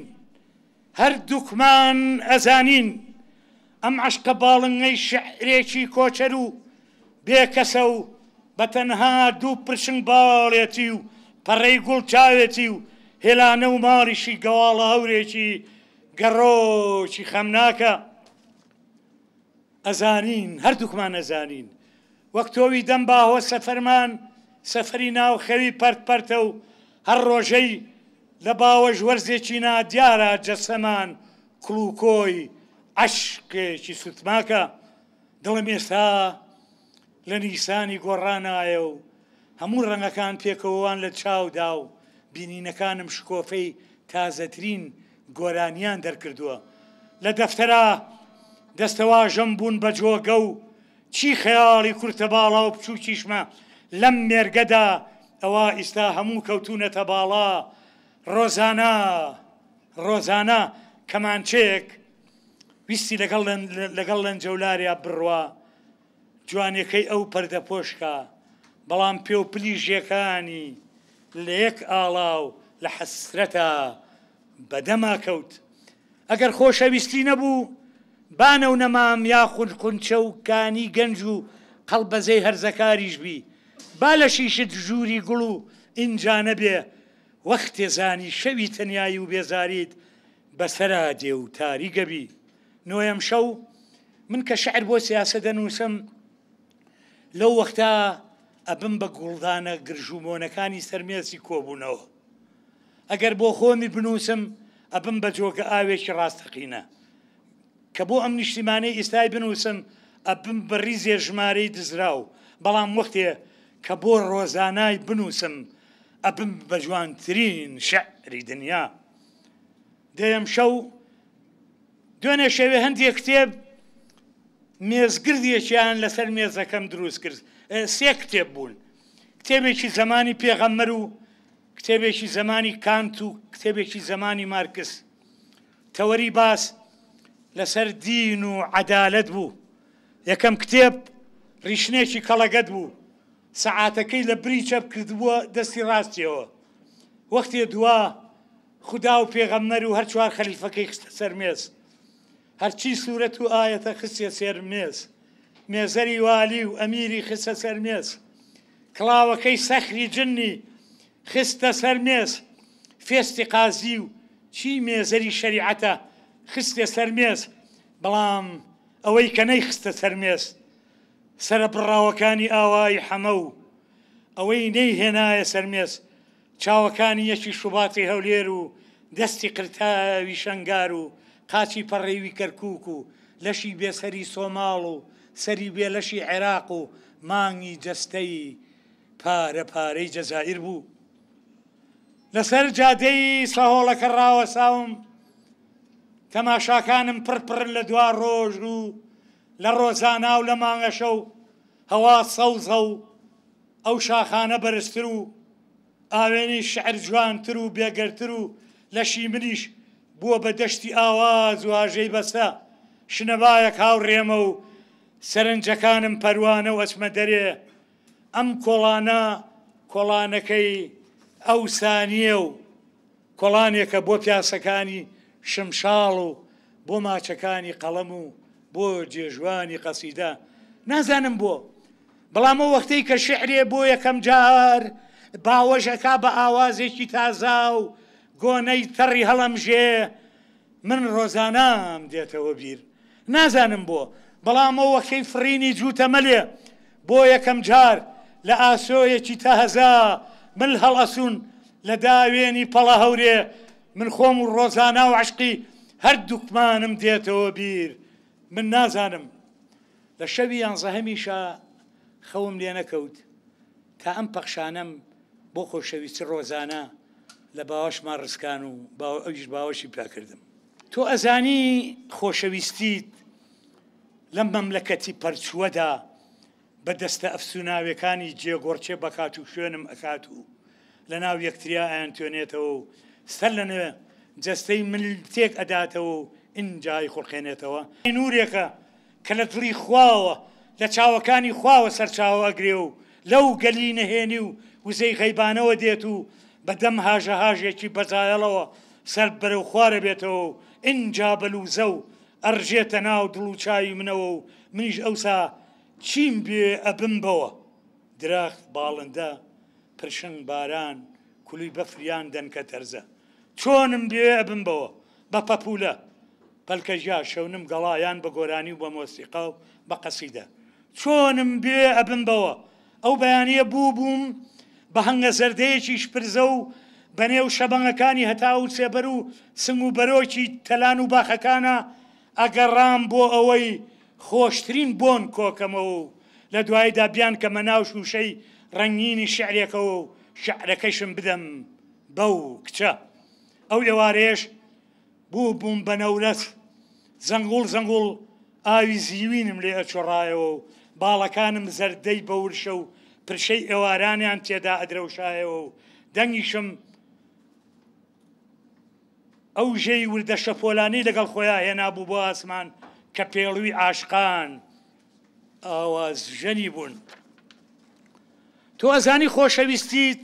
هەردووکمان ئەزانین ئەم عەشقە باڵنگەی شیعرێکی کۆچەر و بێکەسە و بەتەنها دوو پرشنگ باڵێتی و پەڕەی گوڵ چاوێتی و هێلانە و ماڵیشی گەواڵە هەورێکی گەڕۆکی خەمناکە ئەزانین هەردووکمان ئەزانین وەک تۆوی دەم باهۆ سەفەرمان سەفەری ناو خەوی پەرت و هەر ڕۆژەی لە باوەژ وەرزێکی نادیارە جەسەمان کڵوکۆی عەشقێکی سوتماکە دڵم ئێستا لە نیسانی گۆڕانایە و هەموو ڕەنگەکان پێکەوەوان لە چاودا و بینینەکانم شکۆفەی تازەترین گۆرانیان دەرکردووە لە دەفتەرە دەستەواژەم بوون بە جۆگە و چی خەیاڵی کورتە باڵا و بچوو چیشمە لەم مێرگەدا ئەوە ئێستا هەموو کەوتونەتە باڵا ڕۆزانە کەمانچەیەک ویستی لەگەڵ لەنجەولاریا بڕوا جوانەکەی ئەو پەردە پۆشکە بەڵام پێ و پلیژیەکانی لە یەک ئاڵاو لە حەسرەتە بەدەما کەوت ئەگەر خۆشەویستی نەبوو بانە و نەمام یاخود قونچە و کانی گەنج و قەڵبەزەی هەرزەکاریش بی با لە شیشت ژووری گوڵ و ئینجا نەبێ وەختێ زانی شەوی تەنیایی و بێزاریت بەسەرا دێ و تاریگەبی نۆیەم شەو من کە شعر بۆ سیاسە دەنووسم لەو وەختا ئەبم بە گوڵدانە گرژومۆنەکانی سەرمێسی کۆبوونەوە ئەگەر بۆ خۆمی بنووسم ئەبم بە جۆگە ئاوێکی ڕاستەقینە کە بۆ ئەم نیشتیمانەی ئێستای بنووسم ئەبم بە ریزێ ژمارەی دزراو بەڵام وەختێ کە بۆ ڕۆزانای بنووسم ئەبم بە جوانترین شعری دنیا دەیەم شەو دوێنێ شەوێ هەندێک کتێب مێزگردێکیان لەسەر مێزەکەم دروست کرد سێ کتێب بوون کتێبێکی زمانی پێغەمبەر و کتێبێکی زمانی کانت و کتێبێکی زمانی مارکس تەوەری باس لەسەر دین و عەدالەت بوو یەکەم کتێب ڕیشنێکی کەڵەگەت بوو سەعاتەکەی لە بری چەپ کردبووە دەستی ڕاستیەوە وەختێ دوا خدا و پێغەمبەر و هەر چوار خەلیفەکەی خستە سەر مێز هەرچی سوورەت و ئایەتە خستە سەر مێز مێزەری والی و ئەمیری خستە سەر مێز کڵاوەکەی سەخری جنی خستە سەر مێز فێستی قازی و چی مێزەری شەریعەتە خستە سەر مێز بەڵام ئەوەی کە نەیخستە سەر مێز سرە بڕاوەکانی ئاوای حەمە و ئەوەی نەیهێنایە سەر مێز چاوەکانی یەکی شوباتی هەولێر و دەستی قرتاوی شەنگار و قاچی پەڕێوی کەرکووک و لەشی بێسەری سۆماڵ و سەری بێ لەشی عێراق و مانگی جەستەی پارە پارەی جەزائیر بوو لەسەر جادەی سەهۆڵەکە ڕاوەساوم تەماشاکانم پڕپڕن لە دوا ڕۆژ و لە ڕۆزانە و لە مانگە شەو هەوا سەوزە و ئەو شاخانە بەرزتر و ئاوێنی شعر جوانتر و بێگەرتر و لەشی منیش بووە بە دەشتی ئاواز و ئاژەی بەستە شنەبایەک هاوڕێمە و سەرنجەکانم پەروانە و ئەچمە دەرێ ئەم کۆڵانە کۆڵانەکەی ئەو سانیە و کۆڵانێکە بۆ پیاسەکانی شمشاڵ و بۆ ماچەکانی قەڵەم و بۆ جێژوانی قەسیدە نازانم بۆ بەڵام ئەو وەختەی کە شعرێ بۆ یەکەم جار باوەژەکە بە ئاوازێکی تازا و گۆنەی تەڕی هەڵەمژێ من ڕۆزانام دێتەوە بیر نازانم بۆ بەڵام ئەو وەختەی فڕینی جووتەمەلێ بۆ یەکەم جار لە ئاسۆیەکی تەهەزا من هەڵەسوون لە داوێنی پەڵە هەورێ من خۆم و ڕۆزانە و عشقی هەردووکمانم دێتەوە بیر من نازانم لە شەوی یانزەهەمیشە خەوم لێ نەکەوت تا ئەم پەخشانەم بۆ خۆشەویستی ڕۆزانە لە باوەشمان ڕزکان و ئەویش باوەشی پاکردم تۆ ئەزانی خۆشەویستیت لەم مەملەکەتی پەرچووەدا بە دەستە ئەفسوناویەکانی جێگۆڕچێ بەکات و شوێنم ئەکات و لە ناو یەکتریا ئەیانتوێنێتەوە و سەر لەنێ جەستەی ملتێک ئەداتەوە و ئینجای خوڕخێنێتەوە نورێکە کە لە دڵی خواوە لە چاوەکانی خواوە سەرچاوە ئەگرێ و لەو گەلی نەهێنی و وزەی غەیبانەوە دێت و بەدەم هاژە هاژێکی بەزایەڵەوە سەر بەرەو خوارە بێتەوە و ئینجا بەلوزە و ئەڕژێتە ناو دڵ و چاوی منەوە و منیش ئەوسا چیم بێ ئەبم بەوە درەخت باڵندە پرشنگ باران کولی بەفریان دەنکە تەرزە چۆنم بێ ئەبم بەوە بە پەپولە پەلکەژیا شەونم گەڵایان بە گۆرانی و بە مۆسیقا و بە قەسیدە چۆنم بێ ئەبم بەوە ئەو بەیانیە بووبووم بە هەنگە زەردەیەکیش پرزە و بەنێو شەبەنگەکانی هەتا و سێبەر و سنگ و بەرۆکی تەلان و باخەکانە ئەگەڕام بۆ ئەوەی خۆشترین بۆن کۆکەمەوە و لە دواییدا بیان کەمە ناو شوشەی ڕەنگینی شعرێکەوە و شعرەکەشم بدەم بەو کچە ئەو ئێوارەیەش بوو بووم بە نەورەت زەنگوڵ زەنگوڵ ئاوی زیوینم لێ ئەچۆڕایەوە و باڵەکانم زەردەی بەورشە و پرشەی ئێوارانیان تێدا ئەدرەوشایەوە و دەنگیشم ئەو ژەی وردە شەپۆلانی لەگەڵ خۆیان هێنابوو بۆ ئاسمان کە پێڵووی عاشقان ئاواز ژەنی بوون تۆ ئەزانی خۆشەویستیت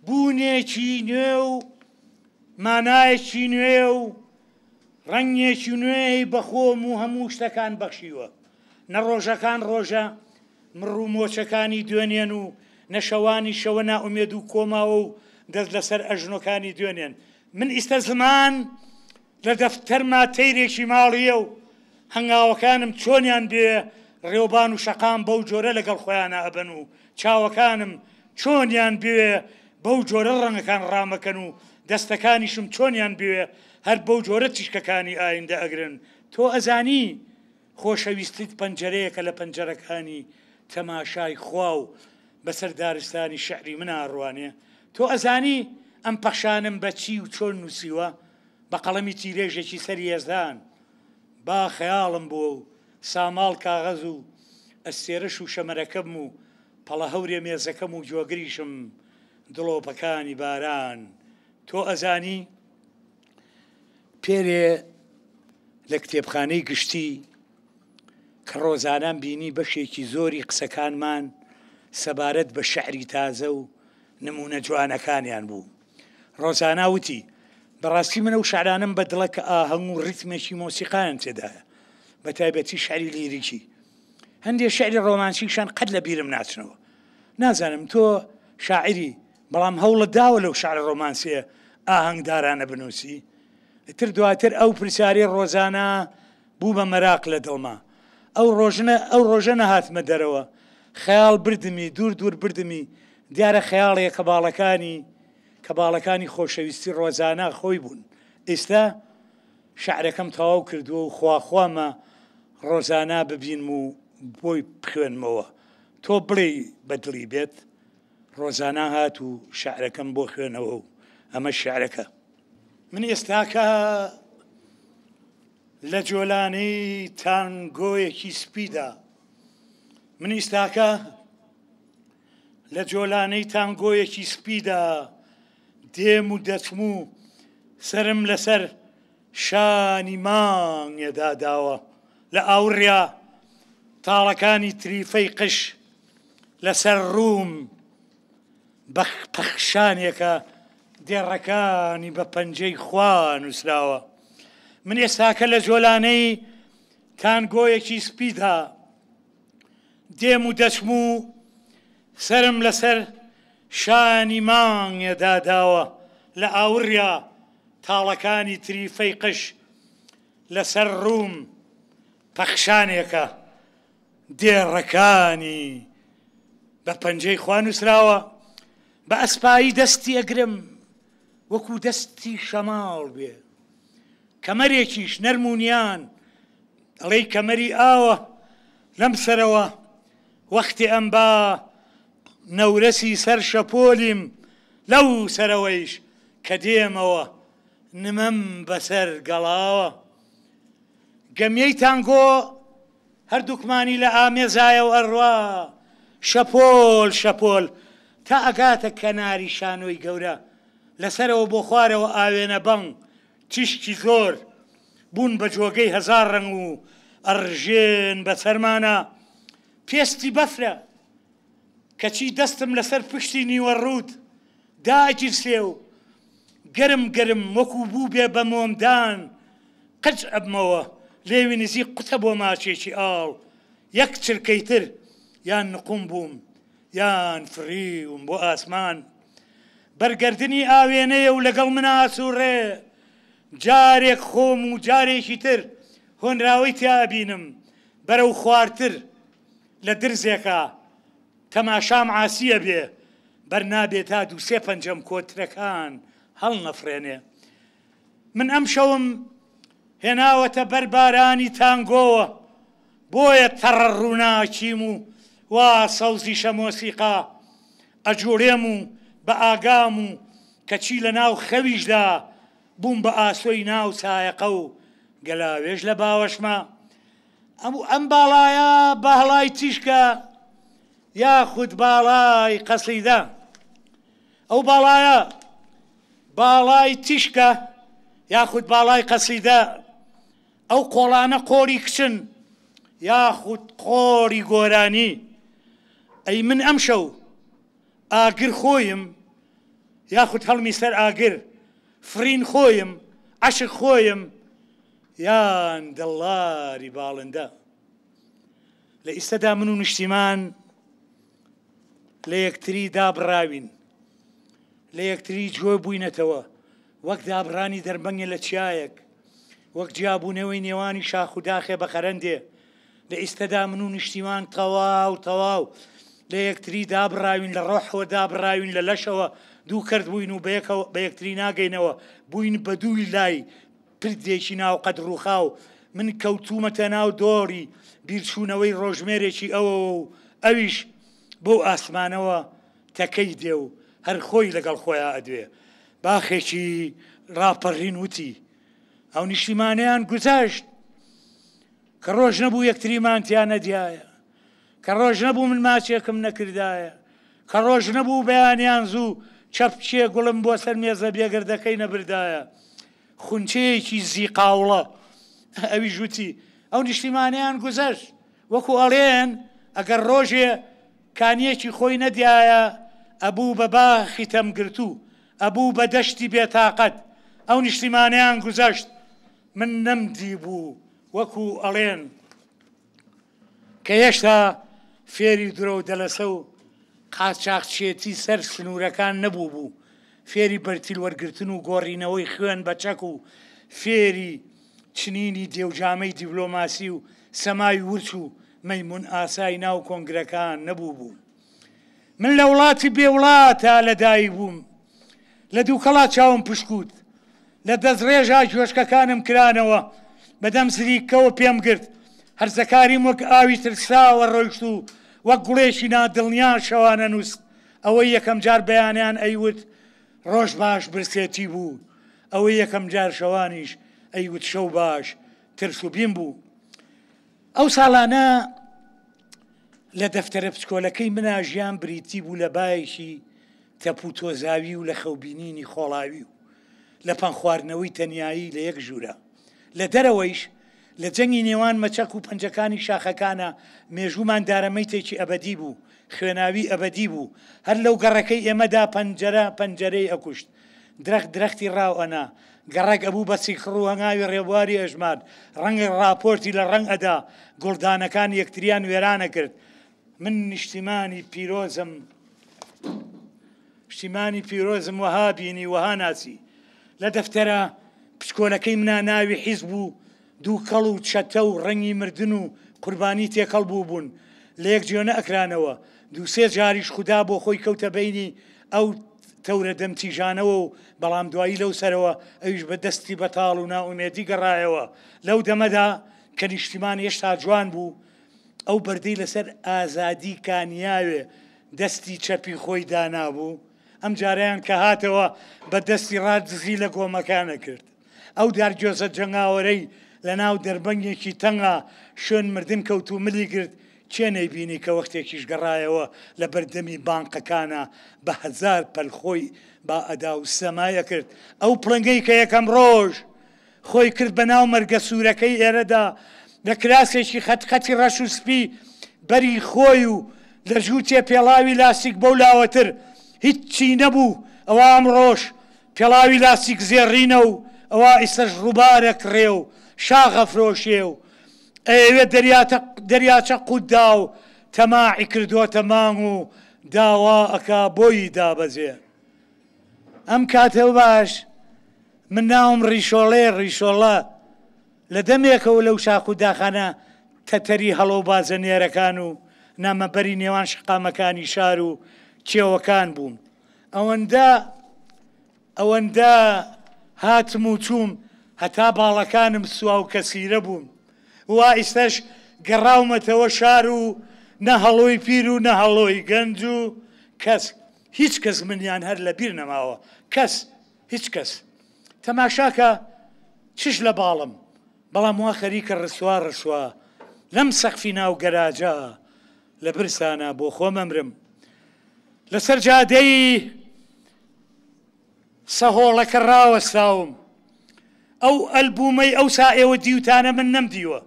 بوونێکی نوێ و مانایەکی نوێ و ڕەنگێکی نوێی بەخۆم و هەموو شتەکان بەخشیوە نە ڕۆژەکان ڕۆژە مڕوو مۆچەکانی دوێنێن و نەشەوانی شەوە نائومێد و کۆماوە و دەست لەسەر ئەژنۆکانی دوێنێن من ئیستە زمان لە دەفتەرما تەیرێکی ماڵیە و هەنگاوەکانم چۆنیان بێ ڕێوبان و شەقام بەو جۆرە لەگەڵ خۆیانە ئەبەن و چاوەکانم چۆنیان بێ بەو جۆرە ڕەنگەکان ڕامەکەن و دەستەکانیشم چۆنیان بێ هەر بەو جۆرە تیشکەکانی ئایندە ئەگرن تۆ ئەزانی خۆشەویستیت پەنجەرەیەکە لە پەنجەرەکانی تەماشای خوا و بەسەر دارستانی شعری من ئاڕوانێ تۆ ئەزانی ئەم پەخشانم بە چی و چۆن نووسیوە بە قەڵەمی تیرێژێکی سەری هێزدان با خەیاڵم بووە و ساماڵ کاغەز و ئەستێرەش و شەمەرەکەم و پەڵە هەورێ مێزەکەم و جۆگریشم دڵۆپەکانی باران تۆ ئەزانی پێرێ لە کتێبخانەی گشتی کە ڕۆزانان بینی بەشێکی زۆری قسەکانمان سەبارەت بە شعری تازە و نمونە جوانەکانیان بوو ڕۆزانە وتی بەڕاستی منە و شعرانم بە دڵە کە ئاهەنگ و ڕیتمێکی مۆسیقایان تێدایە بە تایبەتی شعری لیریکی هەندێک شعری ڕۆمانسیشان قەت لە بیرم ناچنەوە نازانم تۆ شاعری بەڵام هەوڵت داوە لەو شعر ڕۆمانسیە ئاهەنگدارانە بنووسی تر دواتر ئەو پرسیاری ڕۆزانە بوو بە مەراق لە دڵما ئەو ڕۆژە نەهاتمە دەرەوە خەیاڵ بردمی دوور بردمی دیارە خەیاڵەیە کە باڵەکانی خۆشەویستی ڕۆزانە خۆی بوون ئێستا شعرەکەم تەواو کردووە و خواخوامە ڕۆزانە ببینم و بۆی بخوێنمەوە تۆ بڵێ بەدڵی بێت ڕۆزانە هات و شعرەکەم بۆ خوێنەوە و ئەمە شعرەکە من ئێستاکە لە جۆلانەی تانگۆیەکی سپیدا من ئێستاکە لە جۆلانەی تانگۆیەکی سپیدا دێم و دەچم و سرم لەسەر شانی مانگێدا داوە لە ئاوریا تاڵەکانی تریفەی قش لەسەر ڕووم بە پەخشانێکە دێڕەکانی بە پەنجەی خوا نووسراوە من ئێستاکە لە جۆلانەی تانگۆیەکی سپیدا دێم و دەچم و سرم لەسەر شانی مانگێدا داوە لە ئاوریا تاڵەکانی تریفەی قش لەسەر ڕووم پەخشانێکە دێڕەکانی بە پەنجەی خوا نووسراوە بە ئەسپایی دەستی ئەگرم وەکو دەستی شەماڵ بێ کەمەرێکیش نەرمونیان ئەڵەی کەمەری ئاوە لەم سەرەوە وەختی ئەم با نەورەسی سەر شەپۆلیم لەو سەرەوەیش کە دێمەوە نمەم بەسەر گەڵاوە گەمیەی تانگۆ هەردووکمانی لە ئامێزایە و ئەڕوا شەپۆل تا ئەگاتە کەناری شانۆی گەورە لەسەرەوە بۆ خوارەوە ئاوێنە بەنگ تیشکی زۆر بوون بە جۆگەی هەزار ڕەنگ و ئەڕژێن بە سەرمانە پێستی بەفرە کەچی دەستم لەسەر پشتی نیوەڕوود داگیرسێ و گەرم گەرم وەکو بوو بێ بە مۆمدان قەج ئەبمەوە لێوی نزیک قوتە بۆ ماچێکی ئاڵ یەک چرکەی تر یان نقوم بووم یان فڕیوم بۆ ئاسمان بەرگەردنی ئاوێنەیە و لەگەڵ من ئاسووڕێ جارێک خۆم و جارێکی تر هۆنراوەی تیابینم بەرەو خواردتر لە درزێکە تەماشام عاسیە بێ بەرنابێت تا دووسێ پەنجەم کۆترەکان هەڵ نەفرێنێ من ئەم شەوم هێناوەتە بەر بارانی تانگۆوە بۆیە تەڕە ڕووناچیم و وا سەوزی شەمۆسیقا ئەجوڵێم و بە ئاگام و کەچی لە ناو خەویشدا بووم بە ئاسۆی ناو سایەقە و گەلاوێژ لە باوەشما ئەم باڵایە باڵای تیشکە یاخود باڵای قەسیدە ئەو باڵایە باڵای تیشکە یاخود باڵای قەسیدە ئەو قۆڵانە قۆری کچن یاخود قۆری گۆرانی ئەی من ئەم شەو ئاگر خۆیم یاخود هەڵمی سەر ئاگر فرین خۆیم عەشق خۆیم یان دڵاری باڵندە لە ئیستەدا من و نیشتیمان لە یەکتری دابڕاوین لە یەکتری جۆ بووینەتەوە وەک دابڕانی دەربەنگێ لە چیایەک وەک جیابوونەوەی نێوانی شاخ و داخێ بە خەرەندێ لە ئیستەدا من و نیشتیمان تەواو لە یەکتری دابڕاوین لە ڕۆحەوە دابڕاوین لە لەشەوە دوو کرد بووین و بە یەکتری ناگەینەوە بووین بە دووی لای پردێکی ناو قەد ڕووخاو من کەوتومەتە ناو دۆڕی بیرچوونەوەی ڕۆژمێرێکی ئەوە و ئەویش بۆ ئاسمانەوە تەکەی دێ و هەر خۆی لەگەڵ خۆیان ئەدوێ باخێکی ڕاپەڕین وتی ئەو نیشتیمانیان گوزاشت کە ڕۆژ نەبوو یەکتریمانتیان نەدیایە کە ڕۆژ نەبوو من ماچێکم نەکردایە کە ڕۆژ نەبوو بەیانیان زوو چەپچێ گوڵم بۆ سەر مێزە بێگردەکەی نەبردایە خونچەیەکی زیقاوڵە ئەوی ژووتی ئەو نیشتیمانیان گوزەشت وەکو ئەڵێن ئەگەر ڕۆژێ کانیەکی خۆی نەدیایە ئەبوو بە باخی تەمگرتوو ئەبوو بە دەشتی بێتاقەت ئەو نیشتیمانیان گوزەشت من نەمدی بوو وەکو ئەڵێن کە هێشتا فێری درۆ و دەلەسە و قاچاقچێتی سەر سنوورەکان نەبوو بوو فێری بەرتیل وەرگرتن و گۆڕینەوەی خوێن بە چەک و فێری چنینی دێوجامەی دیڤلۆماسی و سەمای ورچ و مەیمون ئاسای ناو کۆنگرەکان نەبوو بوو من لە وڵاتی بێوڵاتە لەدایک بووم لە دووکەڵا چاوم پشکوت لە دەستڕێژا جۆشکەکانم کرانەوە بەدەم زریکەوە پێم گرت هەرزەکاریم وەک ئاوی ترساوە ڕۆیشت و وەک گوڵێکی نادڵنیان شەوانە نووست ئەوەی یەکەم جار بەیانیان ئەیوت ڕۆژ باش برسێتی بوو ئەوەی یەکەم جار شەوانیش ئەیوت شەو باش ترس و بیم بوو ئەو ساڵانە لە دەفتەرە پچکۆلەکەی منە ژیان بریتی بوو لە بایەکی تەپو تۆزاوی و لە خەوبینینی خۆڵاوی و لە پەن خواردنەوەی تەنیایی لە یەک ژوورە لە دەرەوەیش لە جەنگی نێوان مەچەک و پەنجەکانی شاخەکانە مێژوومان دارەمەیتێکی ئەبەدی بوو خوێناوی ئەبەدی بوو هەر لەو گەڕەکەی ئێمەدا پەنجەرەی ئەکوشت درەختی ڕاوەنا گەڕێک ئەبوو بە سیکڕ و هەنگاوی ڕێبواری ئەژماد ڕەنگی ڕاپۆرتی لە ڕەنگ ئەدا گوڵدانەکان یەکتریان وێرانە کرد من نیشتیمانی پیرۆزم وەها بینی وەها ناسی لە دەفتەرە پچکۆلەکەی منە ناوی حیز بوو دوو کەڵ و چەتە و ڕەنگی مردن و قوربانی تێکەڵ بوو بوون لە یەک جۆنە ئەکرانەوە دووسێ جاریش خوددا بۆ خۆی کەوتە بینی ئەو تەورە دەمتیژانەوە و بەڵام دوایی لەو سەرەوە ئەویش بە دەستی بەتاڵ و ناومێدی گەڕایەوە لەو دەمەدا کە نیشتیمان هێشتا جوان بوو ئەو بەردەی لەسەر ئازادی کانیاوێ دەستی چەپی خۆی دانابوو ئەم جاریان کە هاتەوە بە دەستی ڕادزی لە گۆمەکانە کرد ئەو دارگۆزە جەنگاوەرەی لە ناو دەربەنگێکی تەنگا شوێن مردن کەوت و ملی کرد چێ نەیبینی کە وەختێکیش گەڕایەوە لە بەردەمی بانقەکانە بە هەزار پەلخۆی با ئەدا و سەمایە کرد ئەو پڵنگەی کە یەکەم ڕۆژ خۆی کرد بە ناو مەرگە سوورەکەی ئێرەدا لە کراسێکی خەتخەتی ڕەش و سپی بەری خۆی و لە ژووتێ پێڵاوی لاستیک بەو لاوەتر هیچی نەبوو ئەوە ئەمڕۆژ پێڵاوی لاستیک زێڕینە و ئەوە ئیسەش ڕووبارە کڕێ و شاغە فرۆشێ و ئەوێ دەریاچە قوتدا و تەماعی کردووەتە مانگ و داوا ئەکا بۆی دابەزێ. ئەم کاتە باش من ناوم ڕیشۆڵە لە دەمێکەوە لەو شاخ و داخانە تەتەری هەڵۆ بازەنێرەکان و نامەبەری نێوان شقامەکانی شار و کێوەکان بووم. ئەوەندە هاتم و چووم هەتا باڵەکانم سووا و کەسیرە بوون. وا ئیستەش گەڕاومەتەوە شار و نە هەڵۆی پیر و نە هەڵۆی گەنج و کەس هیچ کەس منیان هەر لە بیر نەماوە هیچ کەس تەماشاکە چش لە باڵم بەڵام وا خەریکە ڕسوا لەم سەقفی ناو گەراجە لە برسانە بۆ خۆم ئەمرم لەسەر جادەی سەهۆڵەکە ڕاوەستاوم. ئەو ئەلبومەی ئەوسا ئێوە دیوتانە من نەمدیوە.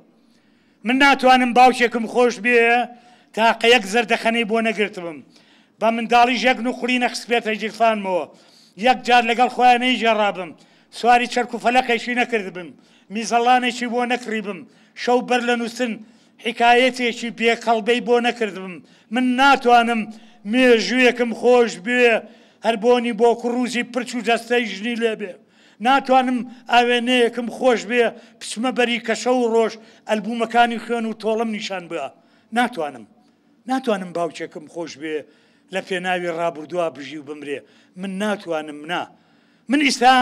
من ناتوانم باوکێکم خۆش بێ تاقە یەک زەردەخەنەی بۆ نەگرتبم بە منداڵی ژەگن و خوڵی نەخسبێتە جیرفانمەوە یەک جار لەگەڵ خۆیان نەیژێڕابم سواری چەرک و فەلەقێکی نەکردبم میزەڵانێکی بۆ نەکڕیبم شەو بەر لە نووسن حکایەتێکی بێقەڵبەی بۆ نەکردبم. من ناتوانم مێژوویەکم خۆش بێ هەر بۆنی بۆ کوڕوزی پرچ و دەستەی ژنی لێبێ. ناتوانم ئاوێنەیەکم خۆش بێ پچمە بەری کەشە و ڕۆژ ئەلبومەکانی خوێن و تۆڵم نیشان بە. ناتوانم باوکێکم خۆش بێ لە پێناوی ڕابردووە بژی و بمرێ. من ناتوانم من ئیستا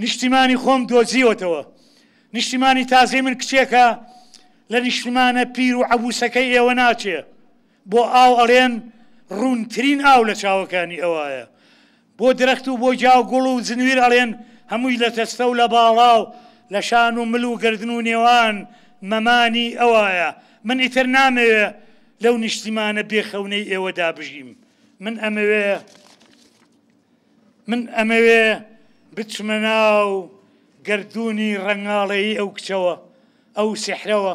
نیشتیمانی خۆم دۆزیوەتەوە. نیشتیمانی تازەی من کچێکە لە نیشتیمانە پیر و عەبوسەکەی ئێوە ناچێ بۆ ئاو ئەڵێن ڕوونترین ئاو لە چاوەکانی ئەوایە بۆ درەخت و بۆ جاو گوڵ و زنویر ئەڵێن هەمووی لە تەستە و لە باڵا و لە شان و مل و گردن و نێوان مەمانی ئەوایە. من ئیتر نامەوێ لەو نیشتیمانە بێخەونەی ئێوەدا بژیم. من ئەمەوێ بچمە ناو گردوونی ڕەنگاڵەیی ئەو کچەوە ئەو سحرەوە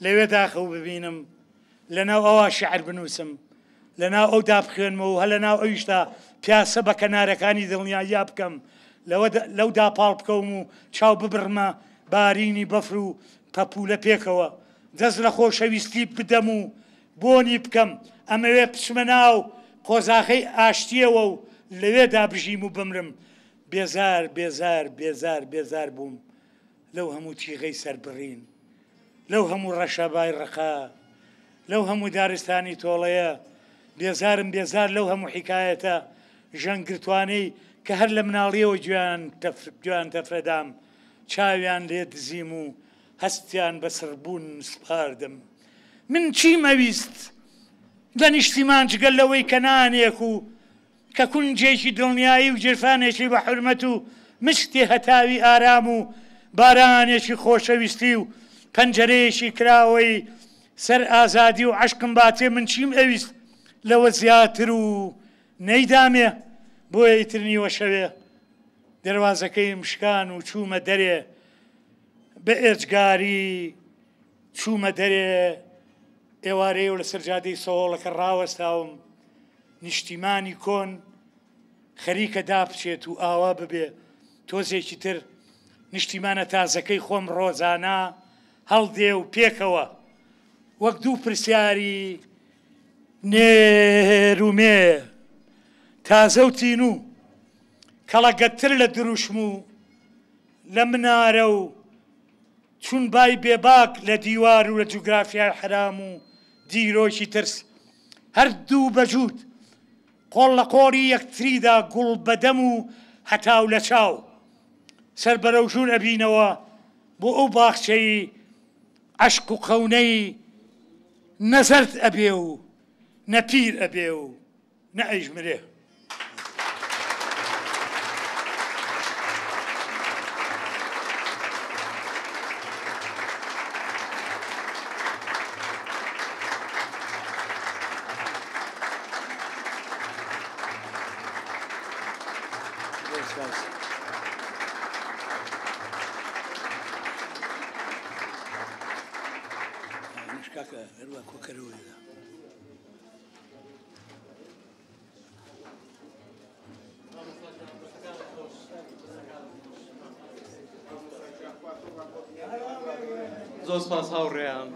لەوێ داخەو ببینم لەناو ئەوە شعر بنووسم لەناو ئەو دابخوێنمەوە هە لەناو ئەویشتا پیاسە بە کەنارەکانی دڵنیایا بکەم لەو داپاڵ بکەوم و چاو ببڕمە بارینی بەفر و پەپولە پێکەوە دەست لە خۆشەویستی بدەم و بۆنی بکەم. ئەمەوێ بچمە ناو قۆزاخەی ئاشتیەوە و لەوێدا بژیم و بمرم. بێزار بووم لەو هەموو تیغەی سەربڕین لەو هەموو ڕەشەبای ڕەخا لەو هەموو دارستانی تۆڵەیە بێزار لەو هەموو حیکایەتە ژەنگرتوانەی کە هەر لە مناڵیەوە گویان تەفرەدام چاویان لێ دزیم و هەستیان بەسڕبوون سپاردم. من چیم ئەویست لە نیشتیمان جگەل لەوەی کە نانێک و کە کونجێکی دڵنیایی و جرفانێکی بە حورمەت و مشتی هەتاوی ئارام و بارانێکی خۆشەویستی و پەنجەرەیەکی کراوەی سەر ئازادی و عەشقم باتێ. من چیم ئەویست لەوە زیاتر و نەیدامێ بۆیە ئیتر نیوە شەوێ دەروازەکەی مشکان و چوومە دەرێ بە ئێجگاری چوومە دەرێ ئێوارەیە و لەسەر جادەی سەهۆڵەکە ڕاوەستاوم نیشتیمانی کۆن خەریکە دابچێت و ئاوا ببێ. تۆزێکی تر نیشتیمانە تازەکەی خۆم ڕۆزانە هەڵدێ و پێکەوە وەک دوو پرسیاری نێرومێ تازە و تین و کەڵەگەتر لە دروشم و لە منارە و چون بای بێباک لە دیوار و لە جوگرافیای حرام و دیرۆکی ترس هەردوو بەجوود قۆڵ لە قۆڕی یەکتریدا گوڵ بەدەم و هەتاو لە چاو سەر بەرەو ژوور ئەبینەوە بۆ ئەو باخچەی عەشق و قەونەی نەزەرد ئەبێ و نەپیر ئەبێ و نەئەیژمرێ. زۆر سپاس هاوڕێیان